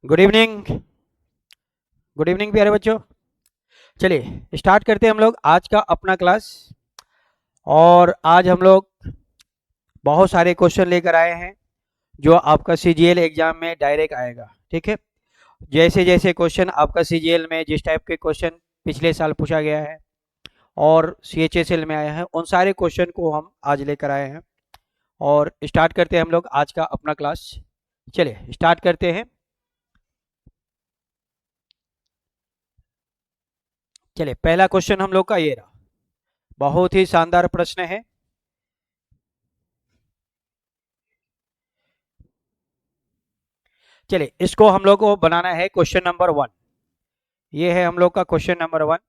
Good evening. Good evening प्यारे बच्चों। चलिए स्टार्ट करते हैं हम लोग आज का अपना क्लास। और आज हम लोग बहुत सारे क्वेश्चन लेकर आए हैं जो आपका सीजीएल एग्जाम में डायरेक्ट आएगा। ठीक है, जैसे जैसे क्वेश्चन आपका सीजीएल में जिस टाइप के क्वेश्चन पिछले साल पूछा गया है और सीएचएसएल में आया है, उन सारे क्वेश्चन को हम आज लेकर आए हैं। और स्टार्ट करते हैं हम लोग आज का अपना क्लास। चलिए स्टार्ट करते हैं। चलिए पहला क्वेश्चन हम लोग का ये रहा, बहुत ही शानदार प्रश्न है। चलिए इसको हम लोग को बनाना है क्वेश्चन नंबर 1। ये है हम लोग का क्वेश्चन नंबर 1।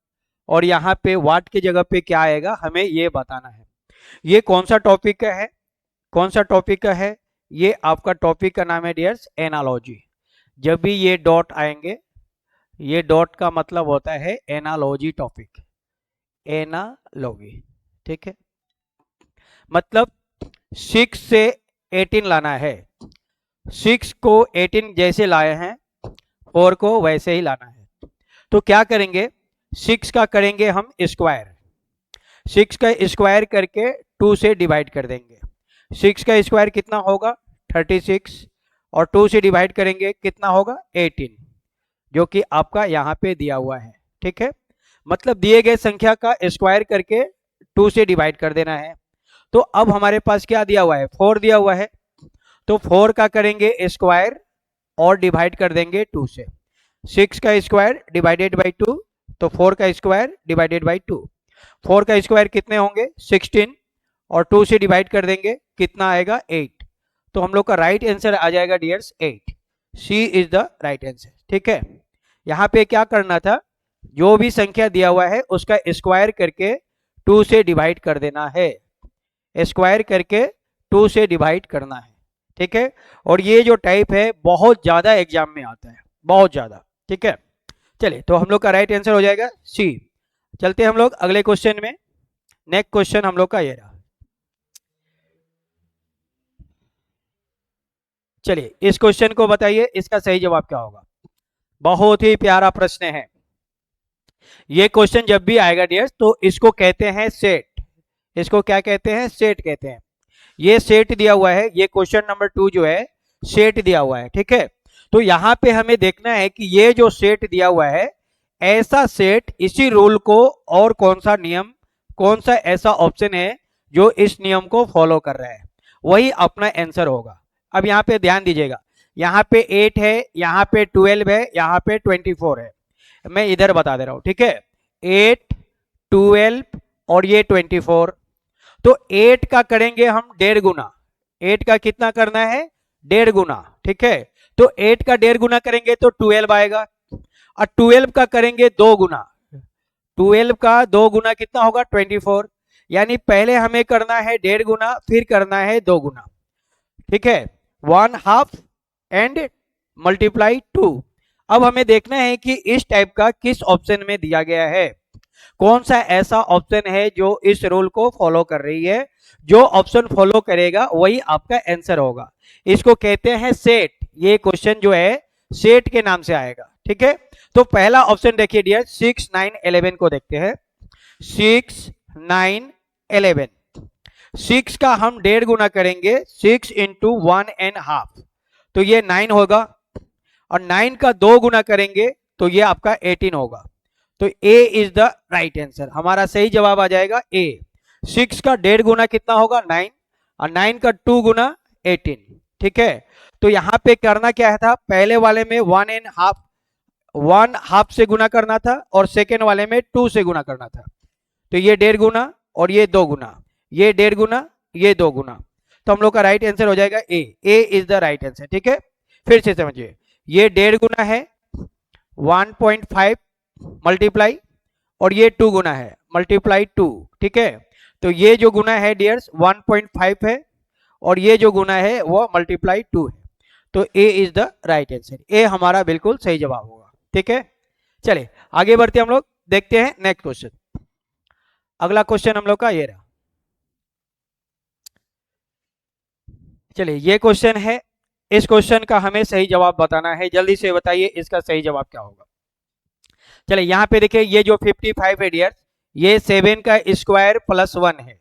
और यहाँ पे व्हाट की जगह पे क्या आएगा हमें ये बताना है। ये कौन सा टॉपिक का है, कौन सा टॉपिक का है? ये आपका टॉपिक का नाम है डियर्स एनालॉजी। जब भी ये डॉट आएंगे, ये डॉट का मतलब होता है एनालॉजी टॉपिक, एनालॉजी। ठीक है, मतलब 6 से 18 लाना है। 6 को 18 जैसे लाए हैं 4 को वैसे ही लाना है। तो क्या करेंगे, 6 का करेंगे हम स्क्वायर। 6 का स्क्वायर करके 2 से डिवाइड कर देंगे। 6 का स्क्वायर कितना होगा 36, और 2 से डिवाइड करेंगे कितना होगा 18, जो कि आपका यहाँ पे दिया हुआ है। ठीक है, मतलब दिए गए संख्या का स्क्वायर करके 2 से डिवाइड कर देना है। तो अब हमारे पास क्या दिया हुआ है, 4 दिया हुआ है। तो 4 का करेंगे स्क्वायर और डिवाइड कर देंगे 2 से। 6 का स्क्वायर डिवाइडेड बाई 2, तो 4 का स्क्वायर डिवाइडेड बाई 2। 4 का स्क्वायर कितने होंगे 16, और 2 से डिवाइड कर देंगे कितना आएगा 8। तो हम लोग का राइट आंसर आ जाएगा dears 8। C is the right answer. ठीक है, यहाँ पे क्या करना था, जो भी संख्या दिया हुआ है उसका स्क्वायर करके 2 से डिवाइड कर देना है। स्क्वायर करके 2 से डिवाइड करना है। ठीक है, और ये जो टाइप है बहुत ज्यादा एग्जाम में आता है, बहुत ज्यादा। ठीक है, चलिए तो हम लोग का राइट आंसर हो जाएगा सी। चलते हैं हम लोग अगले क्वेश्चन में। नेक्स्ट क्वेश्चन हम लोग का ये रहा। चलिए इस क्वेश्चन को बताइए, इसका सही जवाब क्या होगा। बहुत ही प्यारा प्रश्न है। ये क्वेश्चन जब भी आएगा डियर्स तो इसको कहते हैं सेट। इसको क्या कहते हैं, सेट कहते हैं। ये सेट दिया हुआ है, ये क्वेश्चन नंबर 2 जो है सेट दिया हुआ है। ठीक है, तो यहां पे हमें देखना है कि ये जो सेट दिया हुआ है, ऐसा सेट, इसी रूल को और कौन सा नियम, कौन सा ऐसा ऑप्शन है जो इस नियम को फॉलो कर रहा है, वही अपना आंसर होगा। अब यहाँ पे ध्यान दीजिएगा, यहाँ पे 8 है, यहाँ पे 12 है, यहाँ पे 24 है। मैं इधर बता दे रहा हूं। ठीक है, 8, 12 और ये 24। तो 8 का करेंगे हम 1.5 गुना। 8 का कितना करना है 1.5 गुना। ठीक है, तो 8 का 1.5 गुना करेंगे तो 12 आएगा। और 12 का करेंगे 2 गुना। 12 का 2 गुना कितना होगा 24। यानी पहले हमें करना है 1.5 गुना, फिर करना है 2 गुना। ठीक है, 1/2 एंड मल्टीप्लाई 2। अब हमें देखना है कि इस टाइप का किस ऑप्शन में दिया गया है, कौन सा ऐसा ऑप्शन है जो इस रूल को फॉलो कर रही है। जो ऑप्शन फॉलो करेगा वही आपका आंसर होगा। इसको कहते हैं सेट। ये क्वेश्चन जो है सेट के नाम से आएगा। ठीक है, तो पहला ऑप्शन देखिए डियर, 6, 9, 11 को देखते हैं। 6, 9, 11। 6 का हम 1.5 गुना करेंगे, 6 इंटू 1.5, तो ये 9 होगा। और 9 का 2 गुना करेंगे तो ये आपका 18 होगा। तो ए इज द राइट आंसर, हमारा सही जवाब आ जाएगा ए। 6 का 1.5 गुना कितना होगा 9, और 9 का 2 गुना 18। ठीक है, तो यहां पे करना क्या था, पहले वाले में 1.5 से गुना करना था, और सेकेंड वाले में 2 से गुना करना था। तो ये 1.5 गुना और ये 2 गुना, ये 1.5 गुना, ये 2 गुना। तो हम लोग का राइट आंसर हो जाएगा ए। ए इज द राइट आंसर। ठीक है, फिर से समझिए, ये 1.5 गुना है 1.5 मल्टीप्लाई, और ये 2 गुना है मल्टीप्लाई 2। ठीक है, तो ये जो गुना है डियर्स 1.5 है, और ये जो गुना है वो मल्टीप्लाई 2 है। तो ए इज द राइट आंसर, ए हमारा बिल्कुल सही जवाब होगा। ठीक है, चलिए आगे बढ़ते हम लोग, देखते हैं नेक्स्ट क्वेश्चन। अगला क्वेश्चन हम लोग का ये रहा। चलिए ये क्वेश्चन है इस क्वेश्चन का हमें सही जवाब बताना है। जल्दी से बताइए इसका सही जवाब क्या होगा। चलिए यहाँ पे देखिए, ये जो 55 है डियर, ये 7 का स्क्वायर प्लस 1 है।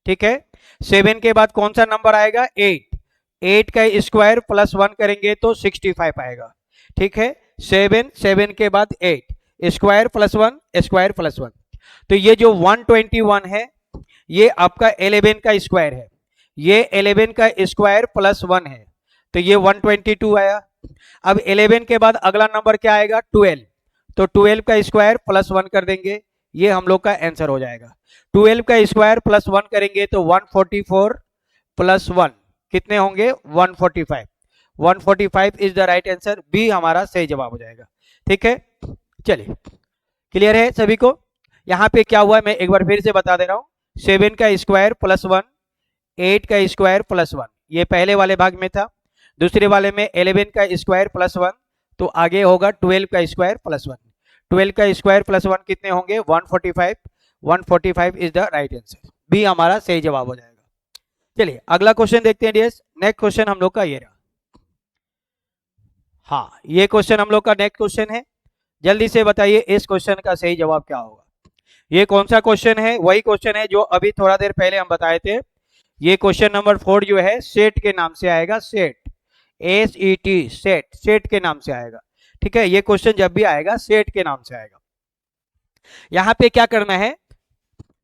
ठीक है, 7 के बाद कौन सा नंबर आएगा? 8। 8 का स्क्वायर प्लस 1 करेंगे तो 65 आएगा। ठीक है, 7 के बाद 8, स्क्वायर प्लस 1, स्क्वायर प्लस 1। तो ये जो 121 है, ये आपका 11 का स्क्वायर है। ये 11 का स्क्वायर प्लस 1 है, तो ये 122 आया। अब 11 के बाद अगला नंबर क्या आएगा? 12। तो 12 का स्क्वायर प्लस 1 कर देंगे, ये हम लोग का आंसर हो जाएगा। 12 का स्क्वायर प्लस 1 करेंगे तो 144 प्लस 1 कितने होंगे? 145। 145 is the right answer, B हमारा सही जवाब हो जाएगा। ठीक है, चलिए क्लियर है सभी को। यहाँ पे क्या हुआ मैं एक बार फिर से बता दे रहा हूँ। 7 का स्क्वायर प्लस 1, 8 का स्क्वायर प्लस 1, ये पहले वाले भाग में था। दूसरे वाले में 11 का स्क्वायर प्लस 1, तो आगे होगा 12 का स्क्वायर प्लस 1। 12 का स्क्वायर प्लस 1 कितने होंगे? 145। 145 is the right answer, B हमारा सही जवाब हो जाएगा। चलिए अगला क्वेश्चन देखते हैं डियर्स। नेक्स्ट क्वेश्चन हम लोग का ये रहा। हाँ, ये क्वेश्चन हम लोग का नेक्स्ट क्वेश्चन है। जल्दी से बताइए इस क्वेश्चन का सही जवाब क्या होगा। ये कौन सा क्वेश्चन है? वही क्वेश्चन है जो अभी थोड़ा देर पहले हम बताए थे। ये क्वेश्चन नंबर 4 जो है सेट के नाम से आएगा। सेट, SET, सेट, सेट के नाम से आएगा। ठीक है, ये क्वेश्चन जब भी आएगा सेट के नाम से आएगा। यहां पे क्या करना है,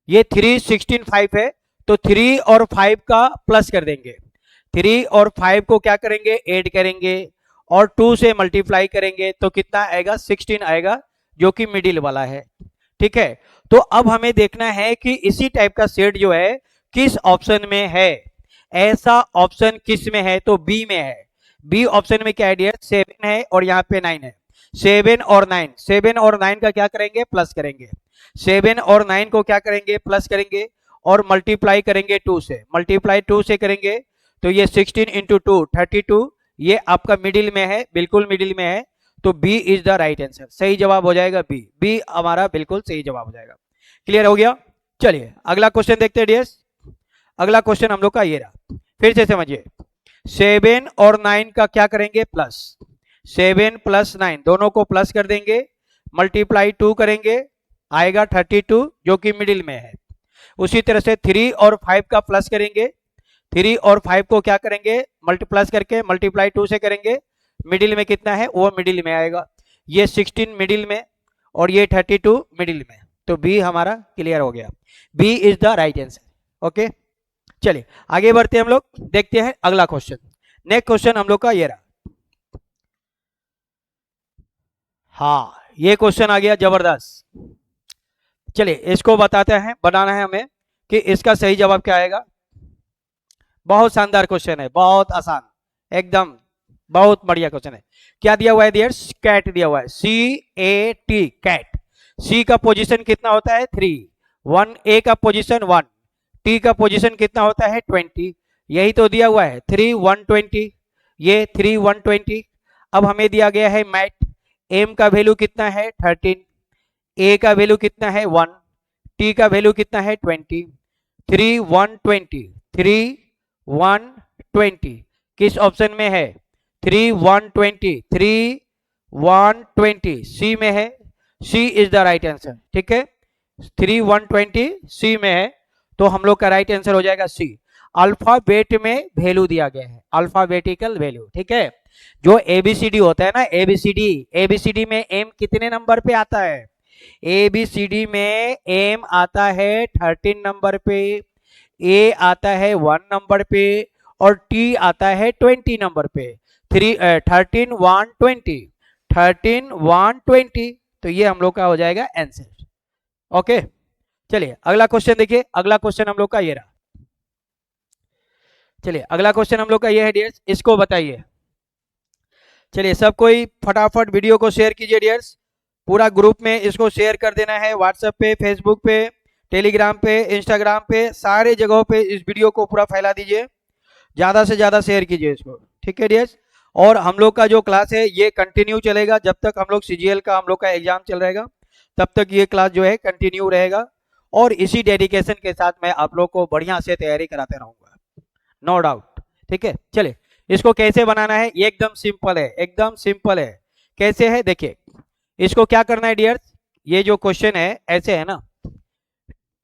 ये 3, 16, 5 है, तो 3 और 5 का प्लस कर देंगे। 3 और 5 को क्या करेंगे? ऐड करेंगे और 2 से मल्टीप्लाई करेंगे तो कितना आएगा? 16 आएगा, जो कि मिडिल वाला है। ठीक है, तो अब हमें देखना है कि इसी टाइप का सेट जो है किस ऑप्शन में है। ऐसा ऑप्शन किस में है? तो बी में है। बी ऑप्शन में क्या है डियर? 7 है और यहाँ पे 9 है। 7 और 9, 7 और 9 का क्या करेंगे? प्लस करेंगे। 7 और 9 को क्या करेंगे? प्लस करेंगे और मल्टीप्लाई करेंगे 2 से। मल्टीप्लाई 2 से करेंगे तो ये 16 इंटू 2 32, ये आपका मिडिल में है, बिल्कुल मिडिल में है। तो B is the right answer, सही जवाब हो जाएगा बी। बी हमारा बिल्कुल सही जवाब हो जाएगा। क्लियर हो गया? चलिए अगला क्वेश्चन देखते हैं डियर्स। अगला क्वेश्चन हम लोग का ये रहा, फिर से समझिए। 7 और 9 का क्या करेंगे? प्लस। 7 प्लस 9 दोनों को प्लस कर देंगे, मल्टीप्लाई 2 करेंगे, आएगा 32, जो कि मिडिल में है। उसी तरह से 3 और 5 का प्लस करेंगे। 3 और 5 को क्या करेंगे? प्लस करके मल्टीप्लाई 2 से करेंगे, मिडिल में कितना है? वो मिडिल में आएगा। ये 16 मिडिल में और ये 32 मिडिल में, तो बी हमारा क्लियर हो गया। B is the right answer. Okay, चलिए आगे बढ़ते हैं हम लोग, देखते हैं अगला क्वेश्चन। नेक्स्ट क्वेश्चन हम लोग का ये रहा। हाँ, ये क्वेश्चन आ गया जबरदस्त। चलिए इसको बताते हैं, बनाना है हमें कि इसका सही जवाब क्या आएगा। बहुत शानदार क्वेश्चन है, बहुत आसान, एकदम बहुत बढ़िया क्वेश्चन है। क्या दिया हुआ है डियर? कैट दिया हुआ है, CAT, कैट। सी का पोजीशन कितना होता है? 3। 1 ए का पोजीशन 1, टी का पोजीशन कितना होता है? 20। यही तो दिया हुआ है, 3 120, ये 3 120। अब हमें दिया गया है मैट, एम का वैल्यू कितना है? 13, ए का वैल्यू कितना है? 1, टी का वैल्यू कितना है? 20। 3 120, 3 120 किस ऑप्शन में है? 3 120, 3 120 सी में है। सी इज द राइट आंसर। ठीक है, 3 120 सी में है, तो हम लोग का राइट आंसर हो जाएगा सी। अल्फाबेट में वैल्यू दिया गया है, अल्फाबेटिकल वैल्यू। ठीक है, जो एबीसीडी होता है ना, एबीसीडी, एबीसीडी में एम कितने नंबर पे आता है? एबीसीडी में एम आता है 13 नंबर पे, ए आता है 1 नंबर पे और टी आता है 20 नंबर पे। 13 120, 13 120, तो ये हम लोग का हो जाएगा आंसर। ओके, चलिए अगला क्वेश्चन देखिए। अगला क्वेश्चन हम लोग का ये रहा। चलिए अगला क्वेश्चन हम लोग का ये है डियर्स, इसको बताइए। चलिए सब कोई फटाफट वीडियो को शेयर कीजिए डियर्स, पूरा ग्रुप में इसको शेयर कर देना है। व्हाट्सएप पे, फेसबुक पे, टेलीग्राम पे, इंस्टाग्राम पे, सारे जगहों पे इस वीडियो को पूरा फैला दीजिए, ज़्यादा से ज़्यादा शेयर कीजिए इसको। ठीक है डियर्स, और हम लोग का जो क्लास है ये कंटिन्यू चलेगा जब तक हम लोग CGL का हम लोग का एग्जाम चल रहेगा, तब तक ये क्लास जो है कंटिन्यू रहेगा। और इसी डेडिकेशन के साथ मैं आप लोग को बढ़िया से तैयारी कराते रहूँगा, नो डाउट। ठीक है, चलिए इसको कैसे बनाना है, ये एकदम सिंपल है, एकदम सिंपल है। कैसे है देखिए, इसको क्या करना है डियर, ये जो क्वेश्चन है ऐसे है ना,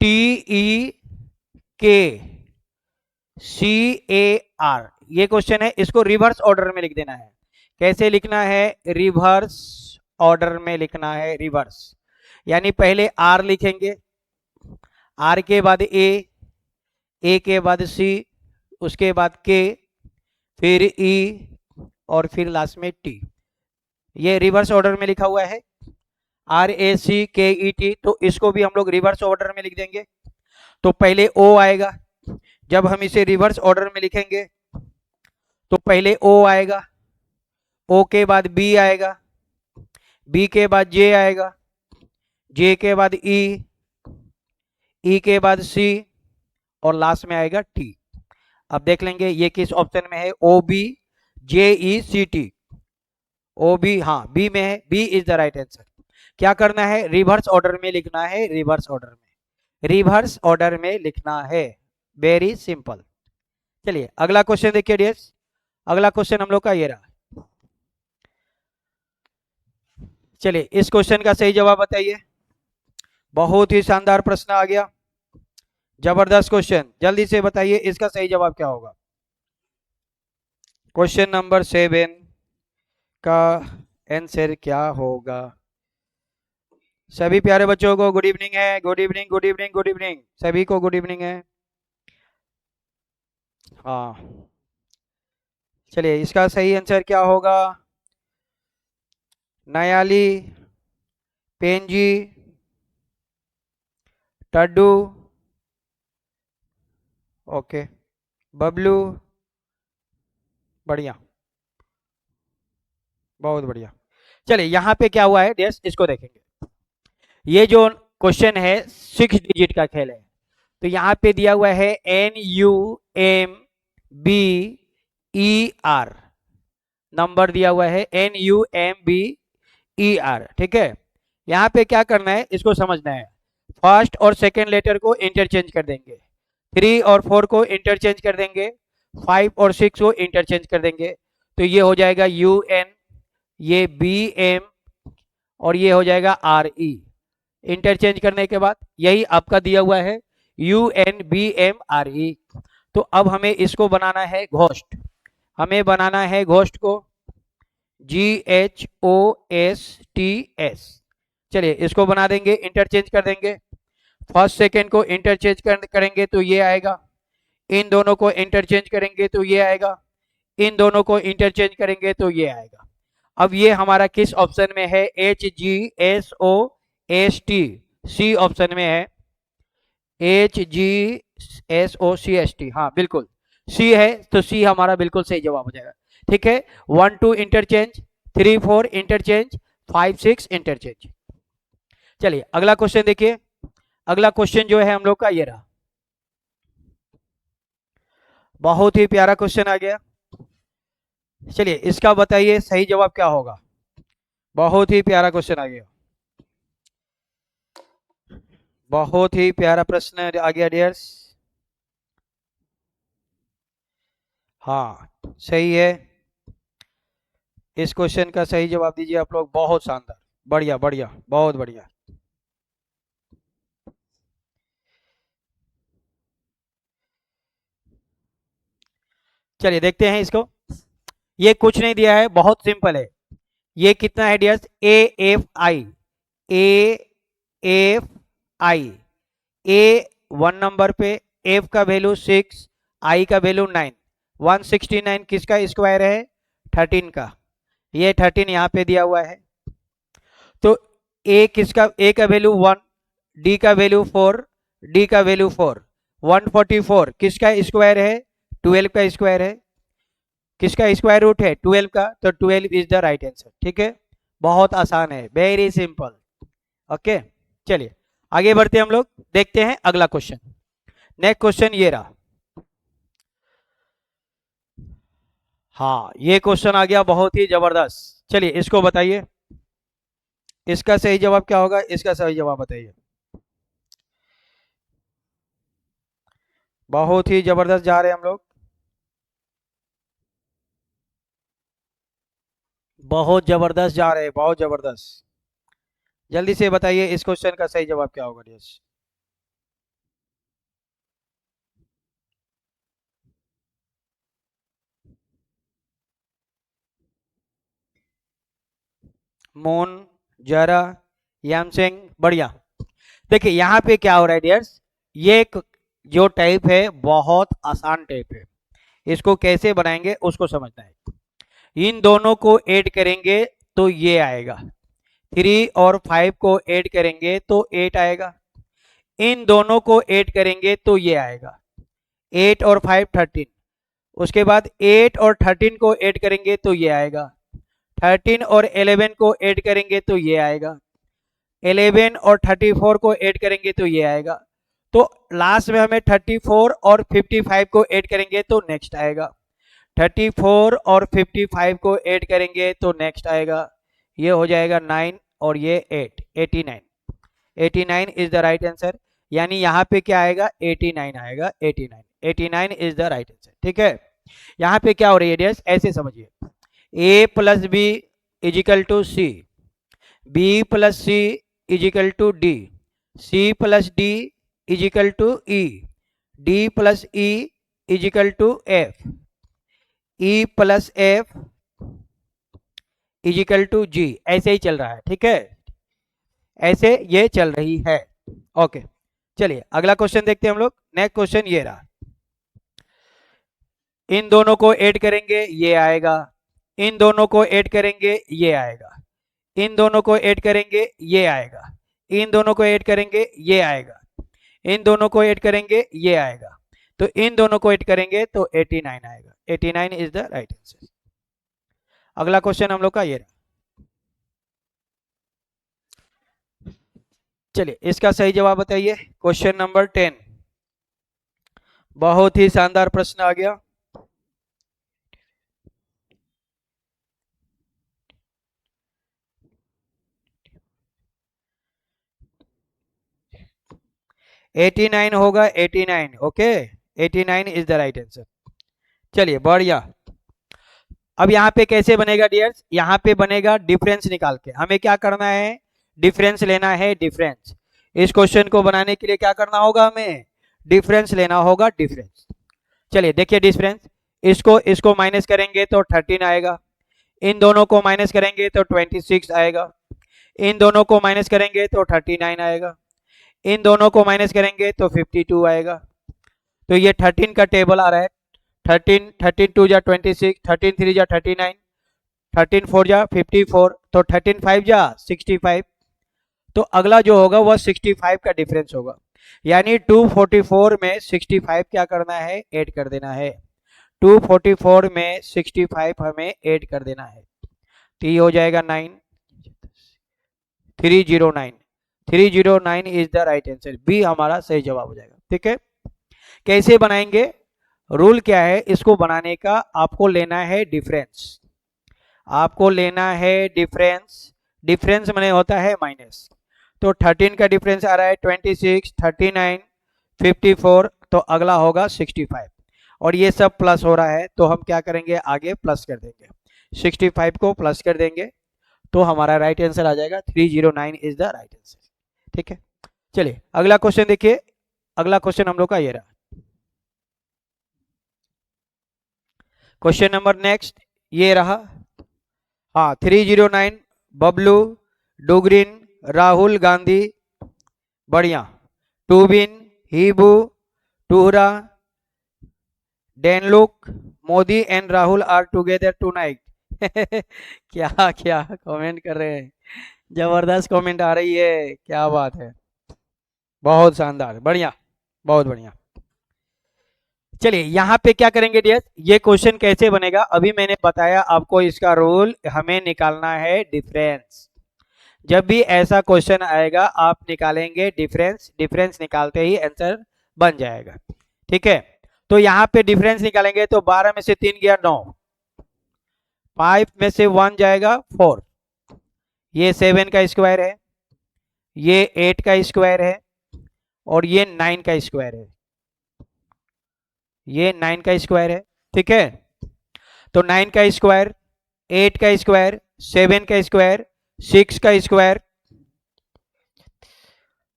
TEKCAR ये क्वेश्चन है, इसको रिवर्स ऑर्डर में लिख देना है। कैसे लिखना है, रिवर्स ऑर्डर में लिखना है, रिवर्स, यानी पहले आर लिखेंगे, आर के बाद ए के बाद सी, उसके बाद के, फिर ई, और फिर लास्ट में टी। ये रिवर्स ऑर्डर में लिखा हुआ है, RACKET। तो इसको भी हम लोग रिवर्स ऑर्डर में लिख देंगे। तो पहले ओ आएगा, जब हम इसे रिवर्स ऑर्डर में लिखेंगे तो पहले ओ आएगा, ओ के बाद बी आएगा, बी के बाद जे आएगा, जे के बाद ई के बाद सी, और लास्ट में आएगा टी। अब देख लेंगे ये किस ऑप्शन में है, OBJECT, ओ बी, हाँ बी में है, B is the right answer. क्या करना है, रिवर्स ऑर्डर में लिखना है, रिवर्स ऑर्डर में, रिवर्स ऑर्डर में लिखना है, वेरी सिंपल। चलिए अगला क्वेश्चन देखिए डियर्स, अगला क्वेश्चन हम लोग का ये रहा। चलिए इस क्वेश्चन का सही जवाब बताइए। बहुत ही शानदार प्रश्न आ गया, जबरदस्त क्वेश्चन, जल्दी से बताइए इसका सही जवाब क्या होगा। क्वेश्चन नंबर 7 का आंसर क्या होगा। सभी प्यारे बच्चों को गुड इवनिंग है, good evening, good evening, good evening, सभी को गुड इवनिंग है। हाँ चलिए इसका सही आंसर क्या होगा, नयाली, पेंजी, टड्डू, ओके, बबलू, बढ़िया, बहुत बढ़िया। चलिए यहाँ पे क्या हुआ है डियर्स, इसको देखेंगे। ये जो क्वेश्चन है 6 डिजिट का खेल है, तो यहाँ पे दिया हुआ है NUMBER, नंबर दिया हुआ है NUMBER, ठीक है। यहाँ पे क्या करना है, इसको समझना है। फर्स्ट और सेकेंड लेटर को इंटरचेंज कर देंगे, 3 और 4 को इंटरचेंज कर देंगे, 5 और 6 को इंटरचेंज कर देंगे, तो ये हो जाएगा UN, ये BM, और ये हो जाएगा RE। इंटरचेंज करने के बाद यही आपका दिया हुआ है UNBMRE। तो अब हमें इसको बनाना है घोस्ट, हमें बनाना है घोस्ट को GHOSTS। चलिए इसको बना देंगे, इंटरचेंज कर देंगे, फर्स्ट सेकेंड को इंटरचेंज करेंगे तो ये आएगा, इन दोनों को इंटरचेंज करेंगे तो ये आएगा, इन दोनों को इंटरचेंज करेंगे तो ये आएगा। अब ये हमारा किस ऑप्शन में है, HGSOST, सी ऑप्शन में है, HGSOCST, हाँ बिल्कुल सी है, तो सी हमारा बिल्कुल सही जवाब हो जाएगा। ठीक है, 1 2 इंटरचेंज, 3 4 इंटरचेंज, 5 6 इंटरचेंज। चलिए अगला क्वेश्चन देखिए, अगला क्वेश्चन जो है हम लोग का ये रहा, बहुत ही प्यारा क्वेश्चन आ गया। चलिए इसका बताइए सही जवाब क्या होगा, बहुत ही प्यारा क्वेश्चन आ गया, बहुत ही प्यारा प्रश्न आ गया डियर्स। हाँ सही है, इस क्वेश्चन का सही जवाब दीजिए आप लोग, बहुत शानदार, बढ़िया बढ़िया, बहुत बढ़िया। चलिए देखते हैं इसको, ये कुछ नहीं दिया है, बहुत सिंपल है। ये कितना है डियर्स, AFI, AFI, ए 1 नंबर पे, एफ का वैल्यू 6, आई का वैल्यू 9, 169 किसका स्क्वायर है, 13 का, ये 13 यहाँ पे दिया हुआ है। तो ए किसका, ए का वैल्यू 1, डी का वैल्यू 4, डी का वैल्यू 4, 144 किसका स्क्वायर है, 12 का स्क्वायर है, किसका स्क्वायर रूट है, 12 का, तो 12 इज द राइट आंसर। ठीक है, बहुत आसान है, वेरी सिंपल। ओके चलिए आगे बढ़ते हैं हम लोग, देखते हैं अगला क्वेश्चन। नेक्स्ट क्वेश्चन ये रहा, हाँ ये क्वेश्चन आ गया बहुत ही जबरदस्त। चलिए इसको बताइए, इसका सही जवाब क्या होगा, इसका सही जवाब बताइए। बहुत ही जबरदस्त जा रहे हैं हम लोग। बहुत जबरदस्त जा रहे हैं, बहुत जबरदस्त। जल्दी से बताइए इस क्वेश्चन का सही जवाब क्या होगा डियर्स। मून, जरा, यामसिंग, बढ़िया। देखिए यहाँ पे क्या हो रहा है डियर्स, ये एक जो टाइप है बहुत आसान टाइप है। इसको कैसे बनाएंगे उसको समझना है। इन दोनों को ऐड करेंगे तो ये आएगा, 3 और 5 को ऐड करेंगे तो 8 आएगा। इन दोनों को ऐड करेंगे तो ये आएगा, 8 और 5 13। उसके बाद 8 और 13 को ऐड करेंगे तो ये आएगा, 13 और 11 को ऐड करेंगे तो ये आएगा, 11 और 34 को ऐड करेंगे तो ये आएगा। तो लास्ट में हमें 34 और 55 को ऐड करेंगे तो नेक्स्ट आएगा, 34 और 55 को ऐड करेंगे तो नेक्स्ट आएगा। ये हो जाएगा 9 और ये 8, 89। 89 इज द राइट आंसर। यानी यहाँ पे क्या आएगा, 89 आएगा, 89। 89 इज द राइट आंसर। ठीक है, यहाँ पे क्या हो रही है डियर्स, ऐसे समझिए, a plus B is equal to C, B plus C is equal to D, C plus D is equal to E, D plus E is equal to F, E plus F is equal to G. ऐसे ही चल रहा है। ठीक है, ऐसे ये चल रही है। ओके, चलिए अगला क्वेश्चन देखते हैं हम लोग। नेक्स्ट क्वेश्चन ये रहा, इन दोनों को ऐड करेंगे ये आएगा, इन दोनों को ऐड करेंगे ये आएगा, इन दोनों को ऐड करेंगे ये आएगा, इन दोनों को ऐड करेंगे ये आएगा, इन दोनों को ऐड करेंगे ये आएगा। तो इन दोनों को ऐड करेंगे तो 89 आएगा। 89 इज द राइट आंसर। अगला क्वेश्चन हम लोग का ये रहा, चलिए इसका सही जवाब बताइए। क्वेश्चन नंबर 10, बहुत ही शानदार प्रश्न आ गया। एटी नाइन होगा, 89। Okay, 89 is the right answer. चलिए बढ़िया। अब यहाँ पे कैसे बनेगा डियर्स, यहाँ पे बनेगा डिफरेंस निकाल के। हमें क्या करना है, डिफरेंस लेना है, डिफरेंस। इस क्वेश्चन को बनाने के लिए क्या करना होगा, हमें डिफरेंस लेना होगा, डिफरेंस। चलिए देखिए डिफरेंस, इसको इसको माइनस करेंगे तो 13 आएगा, इन दोनों को माइनस करेंगे तो 26 आएगा, इन दोनों को माइनस करेंगे तो 39 आएगा, इन दोनों को माइनस करेंगे तो 52 आएगा। तो ये 13 का टेबल आ रहा है। 13, 13 2 जा 26, 13 3 जा 39, 13 4 जा 54, तो 13 5 जा 65। तो अगला जो होगा वह 65 का डिफरेंस होगा। यानी 244 में 65 क्या करना है, ऐड कर देना है। 244 में 65 हमें ऐड कर देना है। तो ये हो जाएगा 9, 309। 309 is the right answer. B हमारा सही जवाब हो जाएगा। ठीक है, कैसे बनाएंगे, रूल क्या है इसको बनाने का, आपको लेना है डिफरेंस, आपको लेना है डिफरेंस। डिफरेंस मैंने होता है माइनस। तो 13 का डिफरेंस आ रहा है 26, 39, 54, तो अगला होगा 65। और ये सब प्लस हो रहा है तो हम क्या करेंगे, आगे प्लस कर देंगे, 65 को प्लस कर देंगे तो हमारा राइट आंसर आ जाएगा 309 इज द राइट आंसर। ठीक है, चलिए अगला क्वेश्चन देखिए। अगला क्वेश्चन हम लोग का ये रहा, क्वेश्चन नंबर नेक्स्ट ये रहा। हाँ, 309, बबलू, डुगरिन, राहुल गांधी, बढ़िया, टूबिन, हीबू, टूहरा, डेनलुक, Modi and Rahul are together tonight. क्या क्या कमेंट कर रहे हैं, जबरदस्त कमेंट आ रही है, क्या बात है, बहुत शानदार, बढ़िया, बहुत बढ़िया। चलिए यहाँ पे क्या करेंगे डियर, ये क्वेश्चन कैसे बनेगा अभी मैंने बताया आपको। इसका रूल, हमें निकालना है डिफरेंस। जब भी ऐसा क्वेश्चन आएगा आप निकालेंगे डिफरेंस, डिफरेंस निकालते ही आंसर बन जाएगा। ठीक है, तो यहाँ पे डिफरेंस निकालेंगे तो 12 में से 3 गया 9, 5 में से 1 जाएगा 4, ये 7 का स्क्वायर है, ये 8 का स्क्वायर है, और ये 9 का स्क्वायर है, ये 9 का स्क्वायर है। ठीक है, तो 9 का स्क्वायर, 8 का स्क्वायर, 7 का स्क्वायर, 6 का स्क्वायर,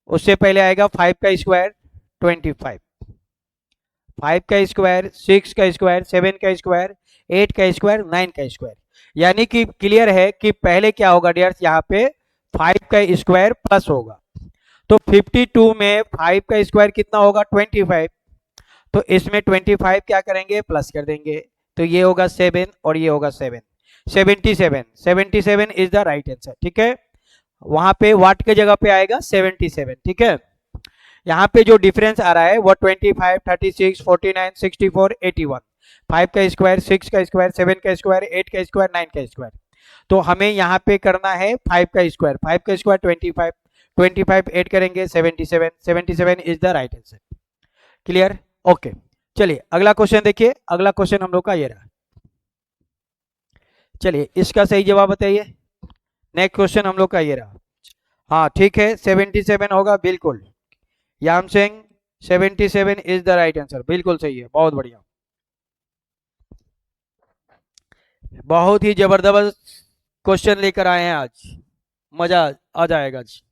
उससे पहले आएगा 5 का स्क्वायर 25, 5 का स्क्वायर, 6 का स्क्वायर, 7 का स्क्वायर, 8 का स्क्वायर, 9 का स्क्वायर। यानी कि क्लियर है कि पहले क्या होगा डियर्स, यहाँ पे 5 का स्क्वायर प्लस होगा। तो 52 में 5 का स्क्वायर कितना होगा 25, तो इसमें 25 क्या करेंगे प्लस कर देंगे, तो ये होगा 7 और ये होगा 7, 77, 77 इज द राइट आंसर। ठीक है, वहां पे वाट के जगह पे आएगा 77। ठीक है, यहाँ पे जो डिफरेंस आ रहा है वो 25, 36, 49, 64, 81, 5 का स्क्वायर, 6 का स्क्वायर, 7 का स्क्वायर, 8 का स्क्वायर, 9 का स्क्वायर। तो हमें यहाँ पे करना है 5 का स्क्वायर, 5 का स्क्वायर 25, 25 ऐड करेंगे 77, 77 is the right answer. Clear? Okay, चलिए अगला क्वेश्चन देखिए। अगला क्वेश्चन हम लोग का ये रहा। चलिए इसका सही जवाब बताइए। नेक्स्ट क्वेश्चन हम लोग का ये रहा। हाँ ठीक है, 77 होगा बिल्कुल। Yam Singh 77 is the right answer, बिल्कुल सही है, बहुत बढ़िया, बहुत ही जबरदस्त क्वेश्चन लेकर आए हैं आज, मजा आ जाएगा आज।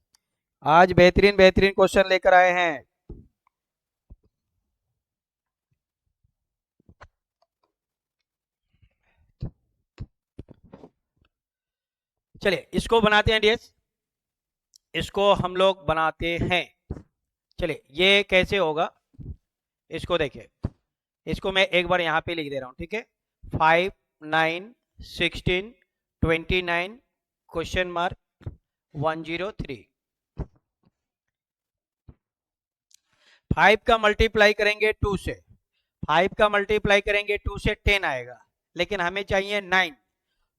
आज बेहतरीन बेहतरीन क्वेश्चन लेकर आए हैं। चलिए इसको बनाते हैं डियर्स, इसको हम लोग बनाते हैं। चलिए ये कैसे होगा इसको देखिए, इसको मैं एक बार यहाँ पे लिख दे रहा हूँ। ठीक है, 5, 9, 16, 29 क्वेश्चन मार्क 103। 5 का मल्टीप्लाई करेंगे 2 से, 5 का मल्टीप्लाई करेंगे 2 से 10 आएगा, लेकिन हमें चाहिए 9,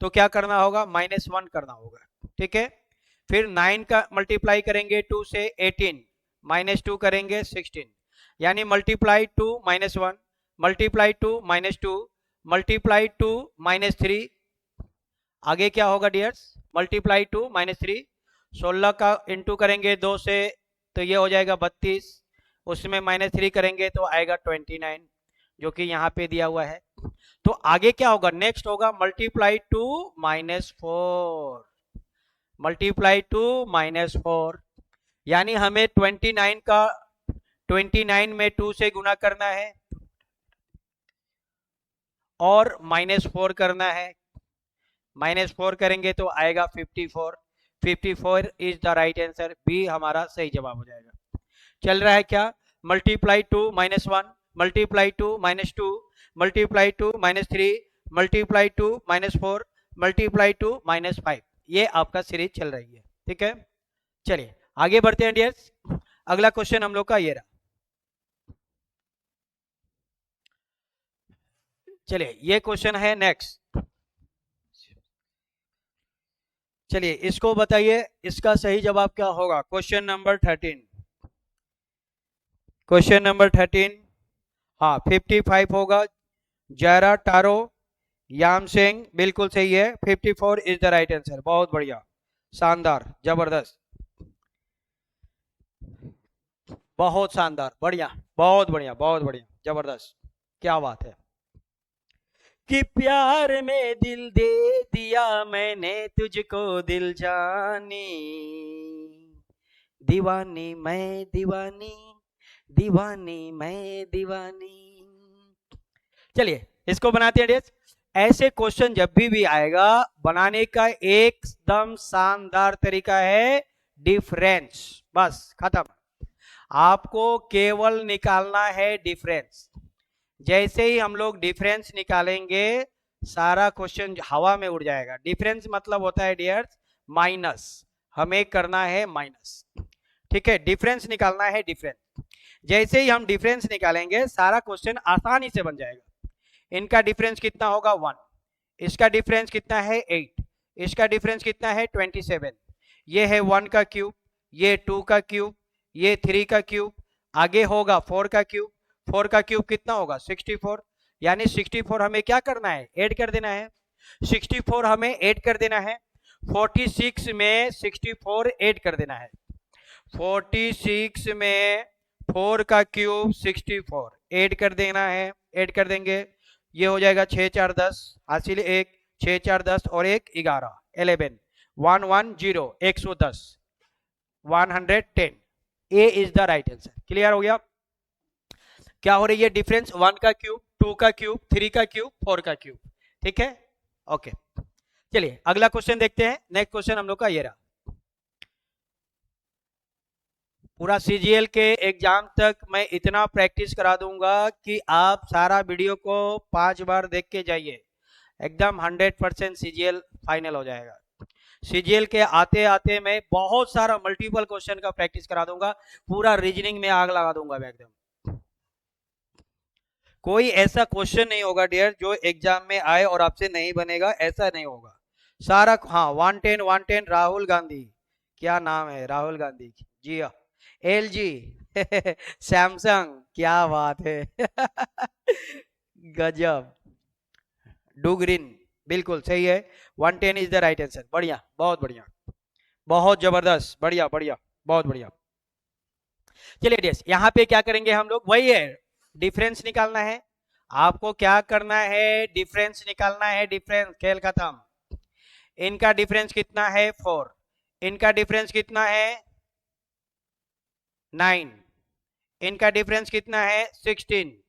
तो क्या करना होगा -1 करना होगा। ठीक है, फिर 9 का मल्टीप्लाई करेंगे 2 से 18, -2 करेंगे 16, यानी मल्टीप्लाई 2 -1, मल्टीप्लाई 2 -2, मल्टीप्लाई 2 -3, आगे क्या होगा डियर्स, मल्टीप्लाई 2 -3, 16 का इंटू करेंगे 2 से तो ये हो जाएगा 32, उसमें -3 करेंगे तो आएगा 29, जो कि यहाँ पे दिया हुआ है। तो आगे क्या होगा, नेक्स्ट होगा मल्टीप्लाई 2 -4, मल्टीप्लाई 2 -4, यानी हमें 29 का 29 में 2 से गुना करना है और -4 करना है, -4 करेंगे तो आएगा 54, 54 is the right answer, B हमारा सही जवाब हो जाएगा। चल रहा है क्या, multiply 2 -1, multiply 2 -2, multiply 2 -3, multiply 2 -4, multiply 2 -5, ये आपका सीरीज चल रही है। ठीक है, चलिए आगे बढ़ते हैं डियर्स। अगला क्वेश्चन हम लोग का ये रहा। चलिए ये क्वेश्चन है नेक्स्ट। चलिए इसको बताइए, इसका सही जवाब क्या होगा। क्वेश्चन नंबर 13, क्वेश्चन नंबर 13, हाँ 55 होगा। जयरा टारो याम सिंह बिल्कुल सही है, 54 इज द राइट आंसर, बहुत बढ़िया, शानदार, जबरदस्त, बहुत शानदार, बढ़िया, बहुत बढ़िया, बहुत बढ़िया, जबरदस्त, क्या बात है कि प्यार में दिल दे दिया मैंने तुझको दिल जानी, दीवानी मैं दीवानी, दीवानी मैं दीवानी। चलिए इसको बनाते हैं डियर्स। ऐसे क्वेश्चन जब भी आएगा, बनाने का एकदम शानदार तरीका है डिफरेंस, बस खत्म। आपको केवल निकालना है डिफरेंस। जैसे ही हम लोग डिफरेंस निकालेंगे सारा क्वेश्चन हवा में उड़ जाएगा। डिफरेंस मतलब होता है डियर्स माइनस, हमें करना है माइनस। ठीक है, डिफरेंस निकालना है डिफरेंस। जैसे ही हम डिफरेंस निकालेंगे सारा क्वेश्चन आसानी से बन जाएगा। इनका डिफरेंस कितना होगा 1, इसका डिफरेंस कितना है 8, इसका डिफरेंस कितना है 27, ये है 1 का क्यूब, ये 2 का क्यूब, ये 3 का क्यूब, आगे होगा 4 का क्यूब, 4 का क्यूब कितना होगा 64, यानी 64 हमें क्या करना है ऐड कर देना है, 64 हमें ऐड कर देना है, 46 में 64 ऐड कर देना है, 46 में 4 का क्यूब 64 ऐड कर देना है, ऐड कर देंगे, ये हो जाएगा 6 4 10, हासिल 1, 6 4 10 और 1 11, 11 110 110 110 ए is the right answer. Clear हो गया? क्या हो रही है डिफरेंस? 1 का क्यूब, 2 का क्यूब, 3 का क्यूब, 4 का क्यूब। ठीक है, ओके। चलिए अगला क्वेश्चन देखते हैं। नेक्स्ट क्वेश्चन हम लोग का ये रहा। पूरा सीजीएल के एग्जाम तक मैं इतना प्रैक्टिस करा दूंगा कि आप सारा वीडियो को 5 बार देख के जाइए, एकदम 100% सीजीएल फाइनल हो जाएगा। सीजीएल के आते आते मैं बहुत सारा मल्टीपल क्वेश्चन का प्रैक्टिस करा दूंगा, पूरा रीजनिंग में आग लगा दूंगा मैं एकदम। कोई ऐसा क्वेश्चन नहीं होगा डियर जो एग्जाम में आए और आपसे नहीं बनेगा, ऐसा नहीं होगा सारा। हाँ 110 राहुल गांधी, क्या नाम है राहुल गांधी जी। एलजी सैमसंग, क्या बात है गजब। डुगरिन, बिल्कुल सही है। 110 इज द राइट आंसर। बढ़िया, बहुत बढ़िया, बहुत जबरदस्त, बढ़िया बढ़िया, बहुत बढ़िया। चलिए डियर्स, यहाँ पे क्या करेंगे हम लोग? वही है, डिफरेंस निकालना है आपको। क्या करना है? डिफरेंस निकालना है। डिफरेंस, खेल खत्म। इनका डिफरेंस कितना है? 4। इनका डिफरेंस कितना है? 9। इनका डिफरेंस कितना है? 16।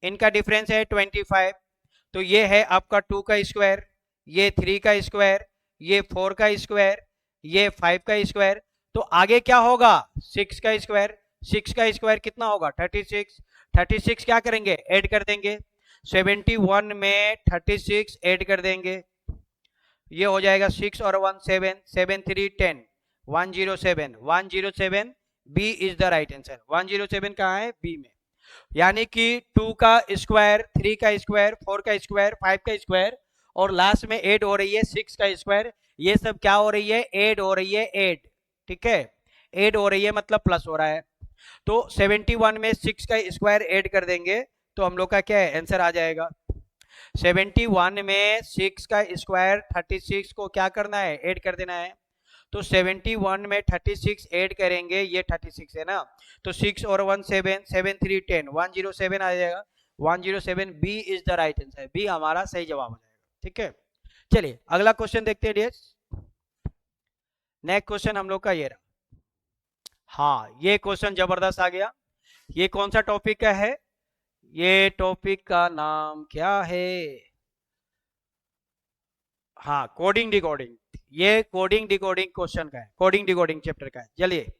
इनका डिफरेंस है 25। तो ये है आपका 2 का स्क्वायर, ये 3 का स्क्वायर, ये 4 का स्क्वायर, ये 5 का स्क्वायर। तो आगे क्या होगा? 6 का स्क्वायर। 6 का स्क्वायर कितना होगा? 36। 36 क्या करेंगे? ऐड कर देंगे। 71 में 36 ऐड कर देंगे, ये हो जाएगा 6 और 1 7, 7 3 10, 107। 107 B is the right answer. 107 कहाँ है? बी में। यानी कि 2 का स्क्वायर, 3 का स्क्वायर, 4 का स्क्वायर, 5 का स्क्वायर और लास्ट में ऐड हो रही है 6 का स्क्वायर। ये सब क्या हो रही है? ऐड हो रही है, ऐड। ठीक है, ऐड हो रही है मतलब प्लस हो रहा है। तो 71 में 6 का स्क्वायर ऐड कर देंगे तो हम लोग का क्या है? आंसर आ जाएगा। 71 में 6 का स्क्वायर 36 को क्या करना है? ऐड कर देना है। तो 71 में 36 ऐड करेंगे, ये 36 है ना, तो 6 और 1 7, 7 3 10, 107 आ जाएगा। 107 B is the right answer. B हमारा सही जवाब हो जाएगा। ठीक है, चलिए अगला क्वेश्चन देखते हैं डियर्स। नेक्स्ट क्वेश्चन हम लोग का ये रहा। हाँ, ये क्वेश्चन जबरदस्त आ गया। ये कौन सा टॉपिक का है? ये टॉपिक का नाम क्या है? हाँ, कोडिंग डिकोडिंग। ये कोडिंग डिकोडिंग क्वेश्चन का है, कोडिंग डिकोडिंग चैप्टर का है। चलिए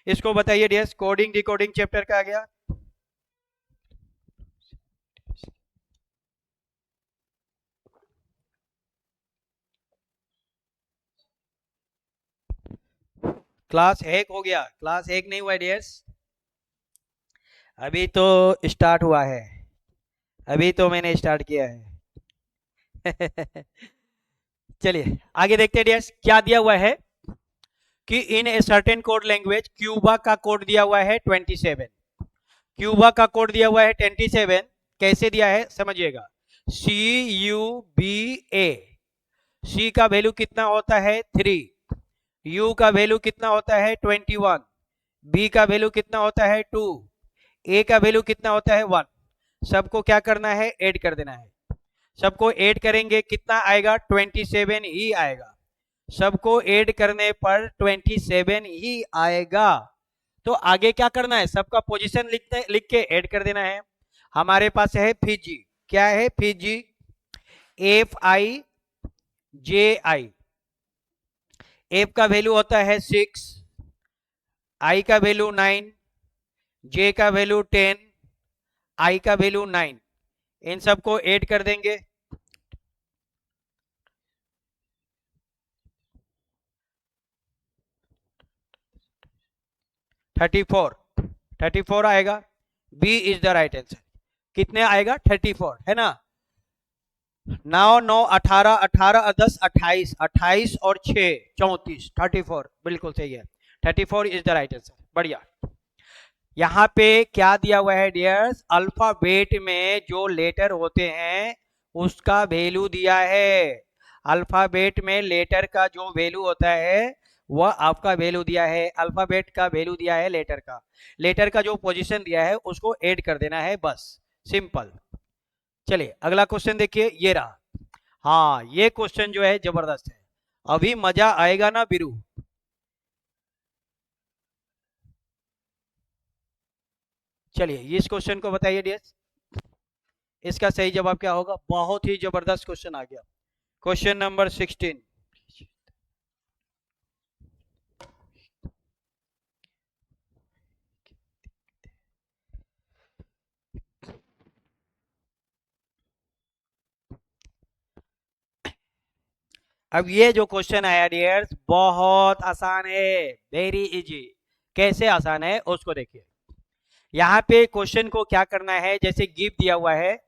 इसको बताइए डियर्स, कोडिंग डिकोडिंग चैप्टर का आ गया। क्लास 1 हो गया, क्लास 1 नहीं हुआ डियर्स, अभी तो स्टार्ट हुआ है, अभी तो मैंने स्टार्ट किया है चलिए आगे देखते हैं डियर्स, क्या दिया हुआ है कि in a certain code language, Cuba का कोड दिया हुआ है 27। क्यूबा का कोड दिया हुआ है 27। कैसे दिया है समझिएगा। CUBA, सी का वैल्यू कितना होता है? 3। यू का वैल्यू कितना होता है? 21। बी का वैल्यू कितना होता है? 2। ए का वैल्यू कितना होता है? 1। सबको क्या करना है? ऐड कर देना है। सबको ऐड करेंगे, कितना आएगा? 27 ही आएगा। सबको ऐड करने पर 27 ही आएगा। तो आगे क्या करना है? सबका पोजीशन लिख के ऐड कर देना है। हमारे पास है फिजी, क्या है? Fiji, FIJI। एफ का वैल्यू होता है 6, आई का वैल्यू 9, जे का वैल्यू 10, आई का वैल्यू 9। इन सबको ऐड कर देंगे। थर्टी फोर आएगा। B is the right answer. कितने आएगा? 34 है ना। 9 9 18, 18 10 28, 28 और 6 34, 34 बिल्कुल सही है। 34 इज द राइट आंसर। बढ़िया। यहाँ पे क्या दिया हुआ है डियर्स? अल्फाबेट में जो लेटर होते हैं उसका वैल्यू दिया है। अल्फाबेट में लेटर का जो वैल्यू होता है वह आपका वैल्यू दिया है। अल्फाबेट का वैल्यू दिया है लेटर का, लेटर का जो पोजीशन दिया है उसको ऐड कर देना है, बस सिंपल। चलिए अगला क्वेश्चन देखिए, ये रहा। हाँ, ये क्वेश्चन जो है जबरदस्त है। अभी मजा आएगा ना बीरू? चलिए इस क्वेश्चन को बताइए डियर्स, इसका सही जवाब क्या होगा? बहुत ही जबरदस्त क्वेश्चन आ गया। Question number 16। अब ये जो क्वेश्चन आया डियर्स बहुत आसान है, वेरी इजी। कैसे आसान है उसको देखिए। यहाँ पे क्वेश्चन को क्या करना है, जैसे गिव दिया हुआ है